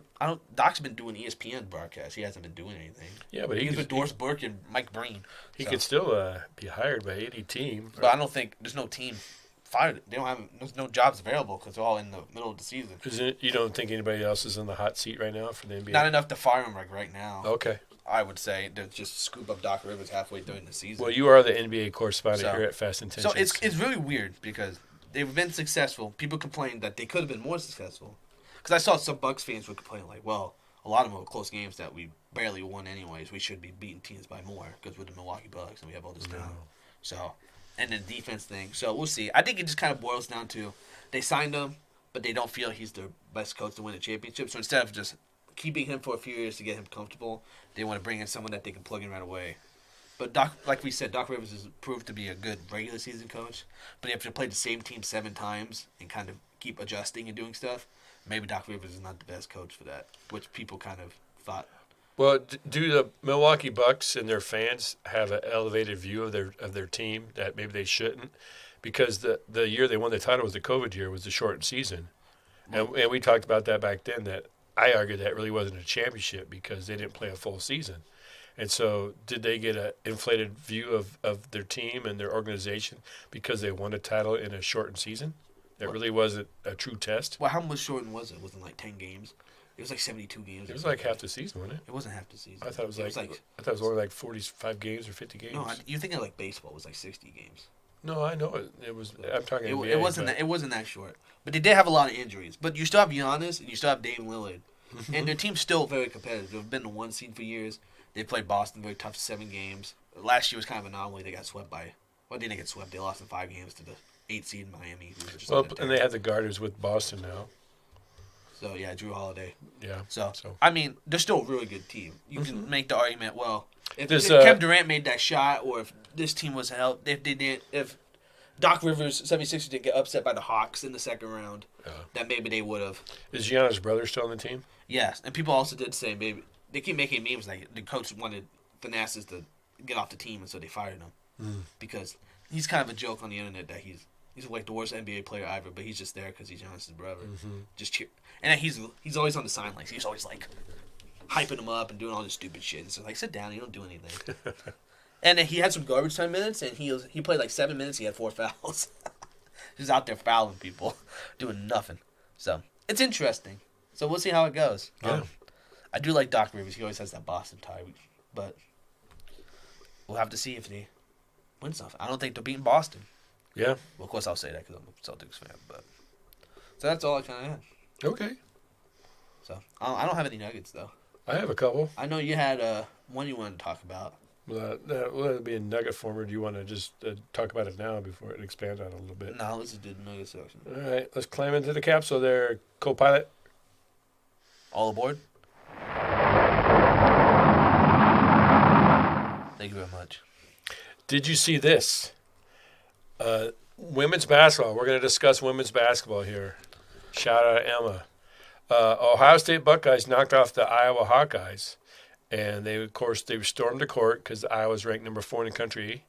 Doc's been doing ESPN broadcasts. He hasn't been doing anything. Yeah, but he's with Doris Burke and Mike Breen. He could still be hired by any team. But I don't think there's no team fired. They don't have. There's no jobs available because they're all in the middle of the season. You don't think anybody else is in the hot seat right now for the NBA? Not enough to fire him right now. Okay. I would say to just scoop up Doc Rivers halfway during the season. Well, you are the NBA correspondent here at Fast Intentions. So it's really weird because they've been successful. People complain that they could have been more successful. Because I saw some Bucks fans were complaining like, well, a lot of them were close games that we barely won anyways. We should be beating teams by more because we're the Milwaukee Bucks and we have all this talent. So, and the defense thing. So we'll see. I think it just kind of boils down to they signed him, but they don't feel he's their best coach to win a championship. So instead of just keeping him for a few years to get him comfortable, they want to bring in someone that they can plug in right away. But Doc, like we said, Doc Rivers has proved to be a good regular season coach. But you have to play the same team 7 times and kind of keep adjusting and doing stuff. Maybe Doc Rivers is not the best coach for that, which people kind of thought. Well, do the Milwaukee Bucks and their fans have an elevated view of their team that maybe they shouldn't? Because the year they won the title was the COVID year, was the shortened season. And we talked about that back then, that I argued that really wasn't a championship because they didn't play a full season. And so did they get an inflated view of their team and their organization because they won a title in a shortened season? That really wasn't a true test. Well, how much shortened was it? Wasn't like 10 games? It was like 72 games. It was like half the season, wasn't it? It wasn't half the season. I thought it was only like 45 games or 50 games. No, you're thinking like baseball was like 60 games. No, I know it was. I'm talking NBA. It wasn't that short. But they did have a lot of injuries. But you still have Giannis and you still have Dame Lillard, and their team's still very competitive. They've been the 1 seed for years. They played Boston very tough 7 games. Last year was kind of an anomaly. They got swept by. Well, they didn't get swept. They lost in 5 games to the 8 seed Miami. Well, and they have the Garters with Boston now. So, yeah, Drew Holiday. Yeah. So. I mean, they're still a really good team. You can make the argument, well, if Kevin Durant made that shot, or if this team was helped, if Doc Rivers, 76ers didn't get upset by the Hawks in the second round, that maybe they would have. Is Giannis' brother still on the team? Yes, and people also did say maybe they keep making memes like the coach wanted Thanasis to get off the team, and so they fired him because he's kind of a joke on the internet that he's like the worst NBA player ever, but he's just there because he's Giannis' brother. Just cheer, and he's always on the sidelines. He's always like hyping him up and doing all this stupid shit. And so like, sit down, you don't do anything. And then he had some garbage time minutes, and he played like 7 minutes. He had 4 fouls. He's out there fouling people, doing nothing. So it's interesting. So we'll see how it goes. Yeah. I do like Doc Rivers. He always has that Boston tie, but we'll have to see if they win stuff. I don't think they're beating Boston. Yeah. Well, of course I'll say that because I'm a Celtics fan. But so that's all I kind of had. Okay. So I don't have any nuggets though. I have a couple. I know you had one you wanted to talk about. Will it be a nugget form, or do you want to just talk about it now before it expands on it a little bit? No, let's just do the nugget section. All right, let's climb into the capsule there, co-pilot. All aboard. Thank you very much. Did you see this? Women's basketball. We're going to discuss women's basketball here. Shout out to Emma. Ohio State Buckeyes knocked off the Iowa Hawkeyes. And they stormed the court because Iowa's ranked number 4 in the country.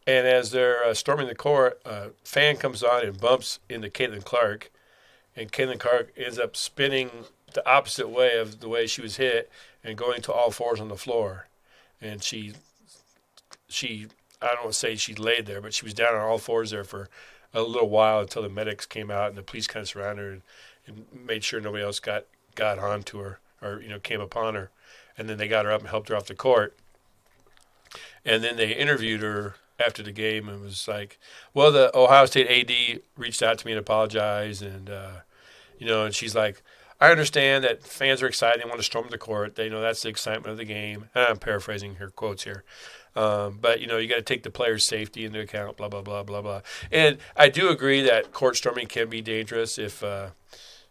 And as they're storming the court, a fan comes on and bumps into Caitlin Clark. And Caitlin Clark ends up spinning the opposite way of the way she was hit and going to all fours on the floor. And she I don't want to say she laid there, but she was down on all fours there for a little while until the medics came out and the police kind of surrounded her and made sure nobody else got onto her or came upon her. And then they got her up and helped her off the court. And then they interviewed her after the game and was like, well, the Ohio State AD reached out to me and apologized, and and she's like, I understand that fans are excited and want to storm the court. They know that's the excitement of the game. And I'm paraphrasing her quotes here. But, you got to take the players' safety into account, blah, blah, blah, blah, blah. And I do agree that court storming can be dangerous if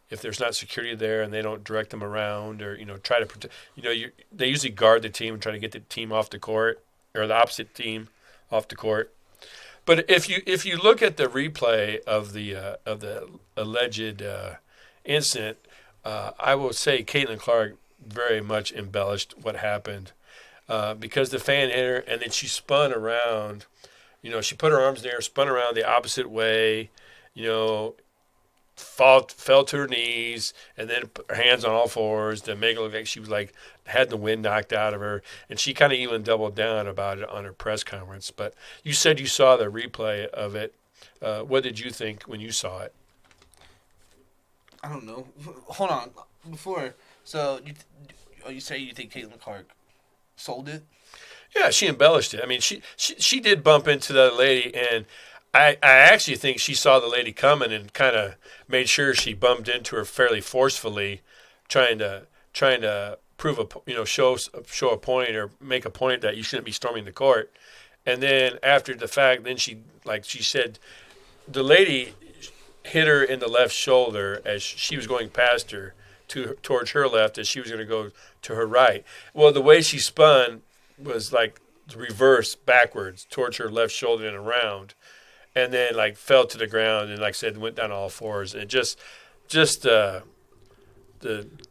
there's not security there and they don't direct them around or, try to protect. They usually guard the team and try to get the team off the court or the opposite team off the court. But if you look at the replay of the alleged incident, I will say Caitlin Clark very much embellished what happened because the fan hit her and then she spun around. She put her arms there, spun around the opposite way, fell to her knees, and then put her hands on all fours to make it look like she was had the wind knocked out of her. And she kind of even doubled down about it on her press conference. But you said you saw the replay of it. What did you think when you saw it? I don't know. Hold on. So you say you think Caitlin Clark sold it? Yeah, she embellished it. I mean, she did bump into the lady, and I actually think she saw the lady coming and kind of made sure she bumped into her fairly forcefully, trying to prove show a point or make a point that you shouldn't be storming the court. And then after the fact, then she said, the lady hit her in the left shoulder as she was going past her towards her left as she was going to go to her right. Well, the way she spun was reverse backwards towards her left shoulder and around, and then fell to the ground and like I said went down all fours. And just the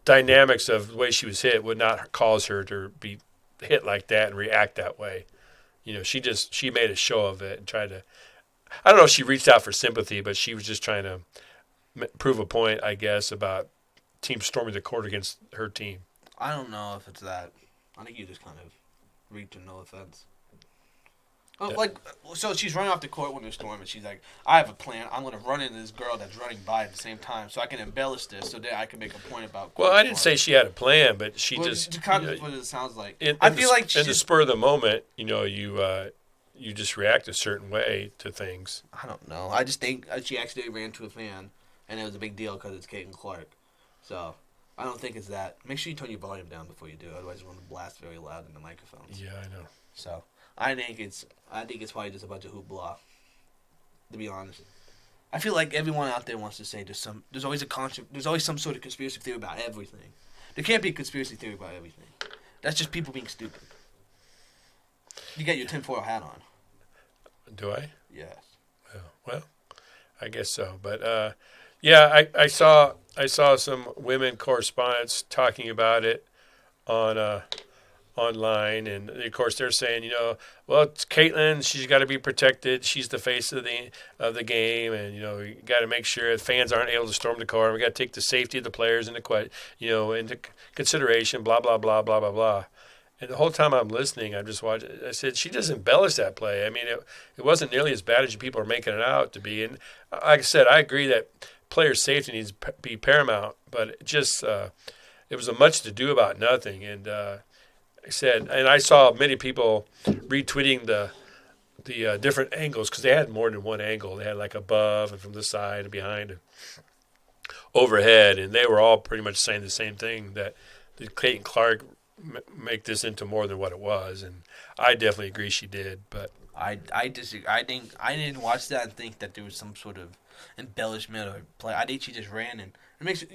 dynamics of the way she was hit would not cause her to be hit like that and react that way. She made a show of it and tried to. I don't know if she reached out for sympathy, but she was just trying to prove a point, I guess, about team storming the court against her team. I don't know if it's that. I think you just kind of reach no offense. So she's running off the court when they're storming. She's like, I have a plan. I'm going to run into this girl that's running by at the same time so I can embellish this so that I can make a point about Well, I didn't say she had a plan, but she just... kind of what it sounds like. I feel like in the spur of the moment, you just react a certain way to things. I don't know. I just think she accidentally ran to a fan, and it was a big deal because it's Caitlin Clark. So I don't think it's that. Make sure you turn your volume down before you do. Otherwise, you're going to blast very loud in the microphones. Yeah, I know. So I think it's probably just a bunch of hoopla. To be honest, I feel like everyone out there wants to say there's always some sort of conspiracy theory about everything. There can't be a conspiracy theory about everything. That's just people being stupid. You got your tinfoil hat on. Do I? Yes. Well, I guess so. But I saw some women correspondents talking about it on online, and of course they're saying, well, it's Caitlin. She's got to be protected. She's the face of the game, and we got to make sure the fans aren't able to storm the court. We got to take the safety of the players into consideration. Blah blah blah blah blah blah. And the whole time I'm listening, I'm just watching. I said, she just embellished that play. I mean, it wasn't nearly as bad as people are making it out to be. And like I said, I agree that player safety needs to be paramount, but it just it was a much to do about nothing. And I said, and I saw many people retweeting the different angles because they had more than one angle. They had above and from the side and behind and overhead, and they were all pretty much saying the same thing, that Caitlin Clark make this into more than what it was, and I definitely agree she did. But I disagree. I think I didn't watch that and think that there was some sort of embellishment or play. I think she just ran, and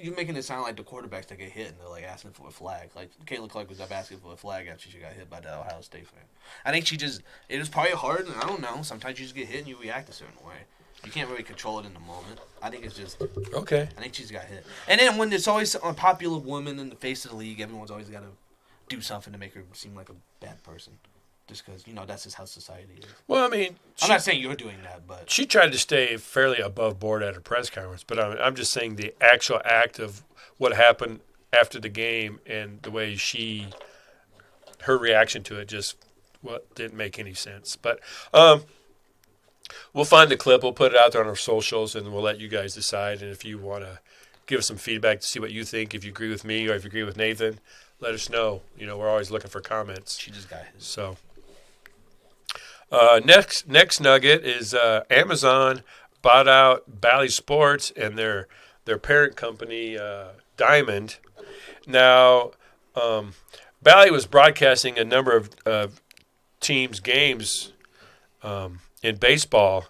you're making it sound like the quarterbacks that get hit and they're asking for a flag. Caitlin Clark was up asking for a flag after she got hit by the Ohio State fan. I think it was probably hard, and I don't know. Sometimes you just get hit and you react a certain way. You can't really control it in the moment. I think it's just okay. I think she's got hit, and then when there's always a popular woman in the face of the league, everyone's always got to do something to make her seem like a bad person, just because that's just how society is. Well, I mean, I'm not saying you're doing that, but she tried to stay fairly above board at her press conference. But I'm just saying the actual act of what happened after the game and the way her reaction to it just didn't make any sense. But we'll find the clip, we'll put it out there on our socials, and we'll let you guys decide. And if you want to give us some feedback to see what you think, if you agree with me or if you agree with Nathan, let us know. We're always looking for comments. She just got his. So, Next nugget is Amazon bought out Bally Sports and their parent company Diamond. Now, Bally was broadcasting a number of teams' games in baseball,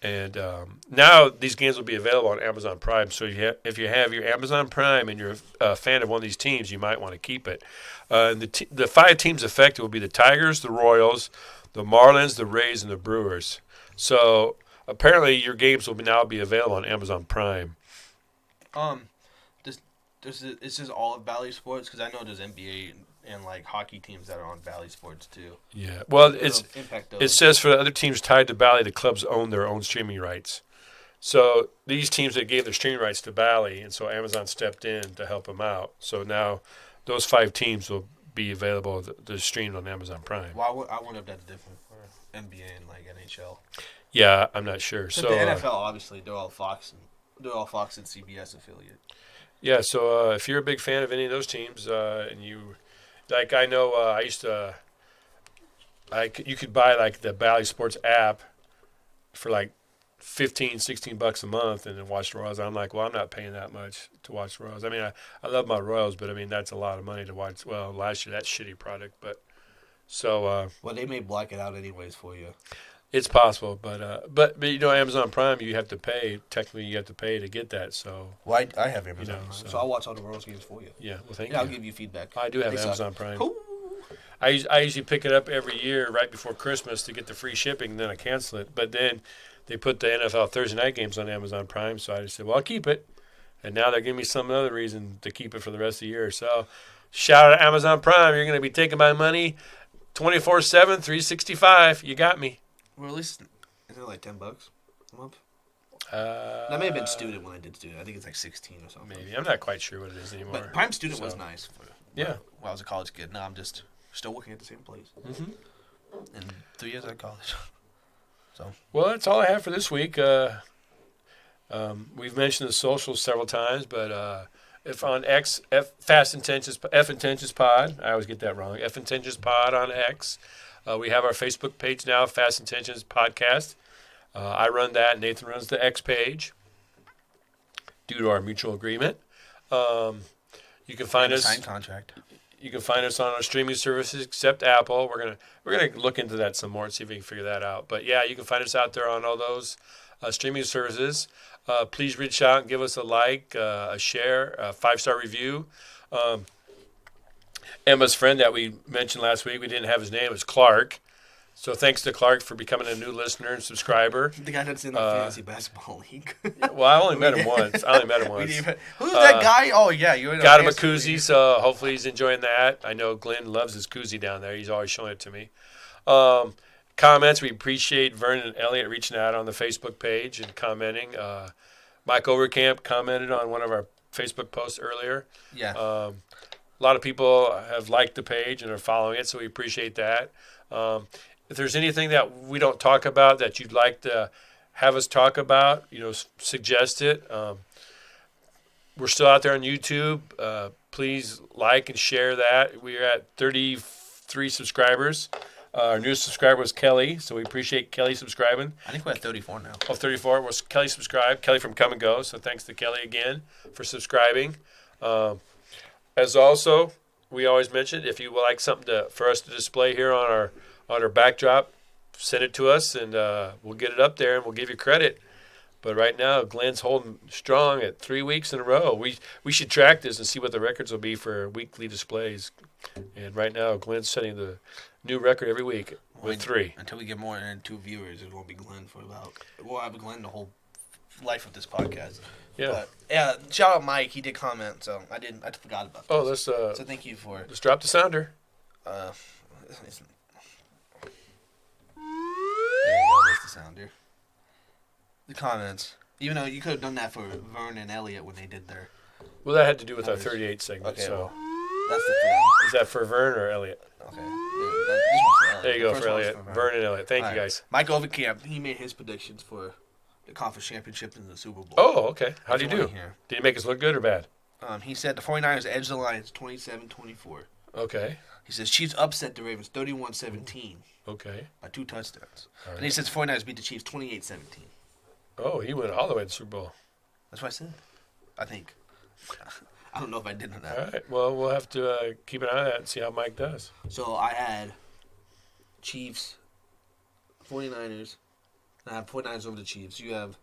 and now these games will be available on Amazon Prime. So if you have your Amazon Prime and you're a fan of one of these teams, you might want to keep it. The 5 teams affected will be the Tigers, the Royals, the Marlins, the Rays, and the Brewers. So apparently your games will now be available on Amazon Prime. This is all of Bally Sports? Because I know there's NBA and like hockey teams that are on Bally Sports too. Yeah, well, it says for the other teams tied to Bally, the clubs own their own streaming rights. So these teams that gave their streaming rights to Bally, and so Amazon stepped in to help them out. So now those 5 teams will be available to stream on Amazon Prime. Well, I wonder if that's different for NBA and like NHL. Yeah, I'm not sure. So the NFL, obviously, they're all Fox and CBS affiliate. Yeah, so if you're a big fan of any of those teams, and you, like, I know I used to, you could buy like the Bally Sports app for like $15-$16 a month and then watch the Royals. I'm like, well, I'm not paying that much to watch the Royals. I mean, I love my Royals, but I mean that's a lot of money to watch. Well, last year that shitty product, but so. Well, they may black it out anyways for you. It's possible, but you know, Amazon Prime, you have to pay. Technically, you have to pay to get that. So, well, I have Amazon Prime, so I'll watch all the Royals games for you. Yeah, well, thank you. I'll give you feedback. I do have Amazon Prime. Cool. I usually pick it up every year right before Christmas to get the free shipping, and then I cancel it. But then they put the NFL Thursday night games on Amazon Prime, so I just said, well, I'll keep it. And now they're giving me some other reason to keep it for the rest of the year. So, shout out to Amazon Prime. You're going to be taking my money 24/7, 365. You got me. Well, at least. Is it like $10 a month? That may have been student when I did student. I think it's like 16 or something. Maybe. I'm not quite sure what it is anymore. But Prime Student was nice. Yeah. When I was a college kid. Now I'm just still working at the same place. Mm-hmm. And 3 years at college. So. Well, that's all I have for this week. We've mentioned the socials several times, but if on X, F Intentions Pod. I always get that wrong. F Intentions Pod on X. We have our Facebook page now, Fast Intentions Podcast. I run that. Nathan runs the X page due to our mutual agreement. You can find us. Signed contract. You can find us on our streaming services except Apple. We're gonna look into that some more and see if we can figure that out. But yeah, you can find us out there on all those streaming services. Please reach out and give us a like, a share, a 5-star review. Emma's friend that we mentioned last week, we didn't have his name, was Clark. So thanks to Clark for becoming a new listener and subscriber. The guy that's in the fantasy basketball league. Well, I only met him once. Who's that guy? Oh, yeah. You got him a koozie, so hopefully he's enjoying that. I know Glenn loves his koozie down there. He's always showing it to me. Comments, we appreciate Vernon and Elliot reaching out on the Facebook page and commenting. Mike Overcamp commented on one of our Facebook posts earlier. Yeah. A lot of people have liked the page and are following it, so we appreciate that. If there's anything that we don't talk about that you'd like to have us talk about, suggest it. We're still out there on YouTube. Please like and share that. We're at 33 subscribers. Our newest subscriber was Kelly, so we appreciate Kelly subscribing. I think we're at 34 now. Oh, 34 was Kelly subscribed. Kelly from Come and Go, so thanks to Kelly again for subscribing. As also, we always mention, if you would like something for us to display here on our backdrop, send it to us, and we'll get it up there, and we'll give you credit. But right now, Glenn's holding strong at 3 weeks in a row. We should track this and see what the records will be for weekly displays. And right now, Glenn's setting the new record every week with 3. Until we get more than 2 viewers, it won't be Glenn we'll have Glenn the whole life of this podcast. Yeah. But, yeah, shout out Mike. He did comment, so I forgot about this. Oh, so thank you for it. Let's drop the sounder. There you go. There's the sounder. The comments. Even though you could have done that for Vern and Elliot when they did their. Well, that had to do with our 38 segment. Okay, so. well, that's the thing. Is that for Vern or Elliot? Okay. This one's for Elliot. There you go, for Elliot. Vern and Elliot. Thank you, guys. Mike Overcamp, he made his predictions for the conference championship and the Super Bowl. Oh, okay. How'd he do? Did he make us look good or bad? He said the 49ers edged the Lions 27-24. Okay. He says Chiefs upset the Ravens 31-17 Okay. by 2 touchdowns. All right. And he says 49ers beat the Chiefs 28-17. Oh, he went all the way to the Super Bowl. That's what I said. I think. I don't know if I did or not. All right. Well, we'll have to keep an eye on that and see how Mike does. So I had Chiefs, 49ers. I have 49ers over the Chiefs. You have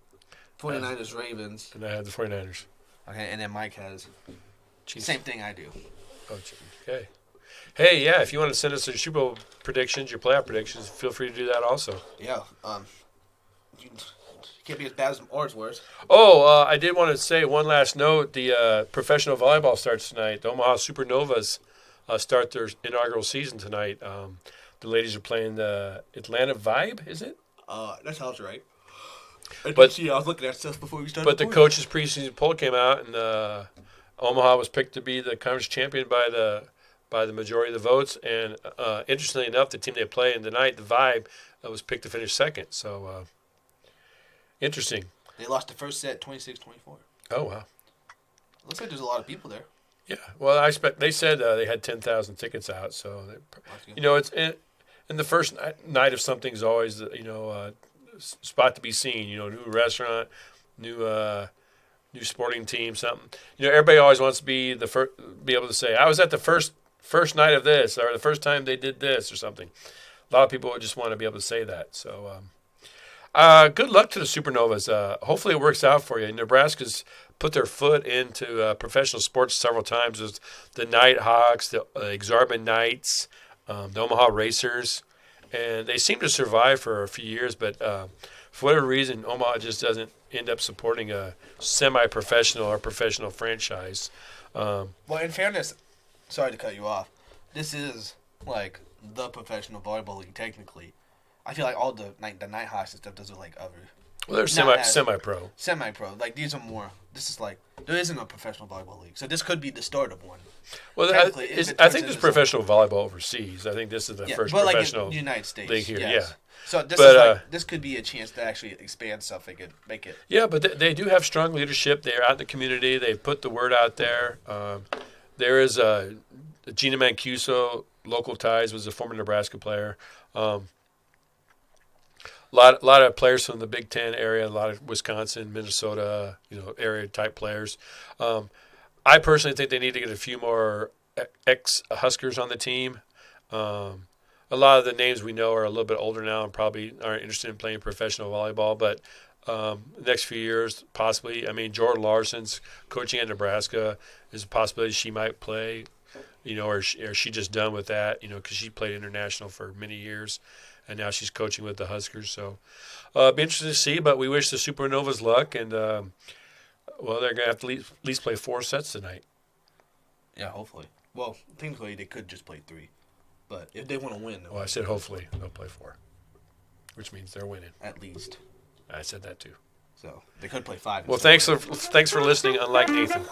49ers, Ravens. And I had the 49ers. Okay, and then Mike has Chiefs. same thing I do. Oh, okay. Hey, yeah, if you want to send us your Super Bowl predictions, your playoff predictions, feel free to do that also. Yeah. You can't be as bad as or as worse. Oh, I did want to say one last note. The professional volleyball starts tonight. The Omaha Supernovas start their inaugural season tonight. The ladies are playing the Atlanta Vibe, is it? That sounds right. I was looking at stuff before we started. But the coaches' preseason poll came out, and Omaha was picked to be the conference champion by the majority of the votes. And interestingly enough, the team they play in tonight, the Vibe, was picked to finish second. So interesting. They lost the first set 26-24. Oh wow! Looks like there's a lot of people there. Yeah. Well, I expect they said they had 10,000 tickets out. So it's in the first night of something's always spot to be seen. New restaurant, new sporting team, something. Everybody always wants to be be able to say, I was at the first night of this, or the first time they did this, or something. A lot of people would just want to be able to say that. So, good luck to the Supernovas. Hopefully, it works out for you. Nebraska's put their foot into professional sports several times. There's the Nighthawks, the Exorbitant Knights, the Omaha Racers, and they seem to survive for a few years, but for whatever reason, Omaha just doesn't end up supporting a semi-professional or professional franchise. Well, in fairness, sorry to cut you off, this is like the professional volleyball league technically. I feel like all the Nighthawks and stuff, those are like other. Well, they're semi-pro. Semi-pro. Like, these are more. This is like, there isn't a professional volleyball league. So this could be the start of one. Well, I think there's professional volleyball overseas. I think this is the first professional like in United States league here. Yes. Yeah. So this could be a chance to actually expand stuff. They could make it. Yeah, but they do have strong leadership. They're out in the community. They've put the word out there. There is Gina Mancuso, local ties, was a former Nebraska player. A lot of players from the Big Ten area, a lot of Wisconsin, Minnesota, area type players. I personally think they need to get a few more ex-Huskers on the team. A lot of the names we know are a little bit older now and probably aren't interested in playing professional volleyball, but the next few years, possibly. I mean, Jordan Larson's coaching at Nebraska. There's a possibility she might play, or she just done with that, because she played international for many years. And now she's coaching with the Huskers. So it'll be interesting to see, but we wish the Supernovas luck. And, they're going to have to at least play 4 sets tonight. Yeah, hopefully. Well, technically, they could just play 3. But if they want to win. I said hopefully they'll play 4, which means they're winning. At least. I said that too. So they could play 5. Well, thanks for listening, unlike Nathan.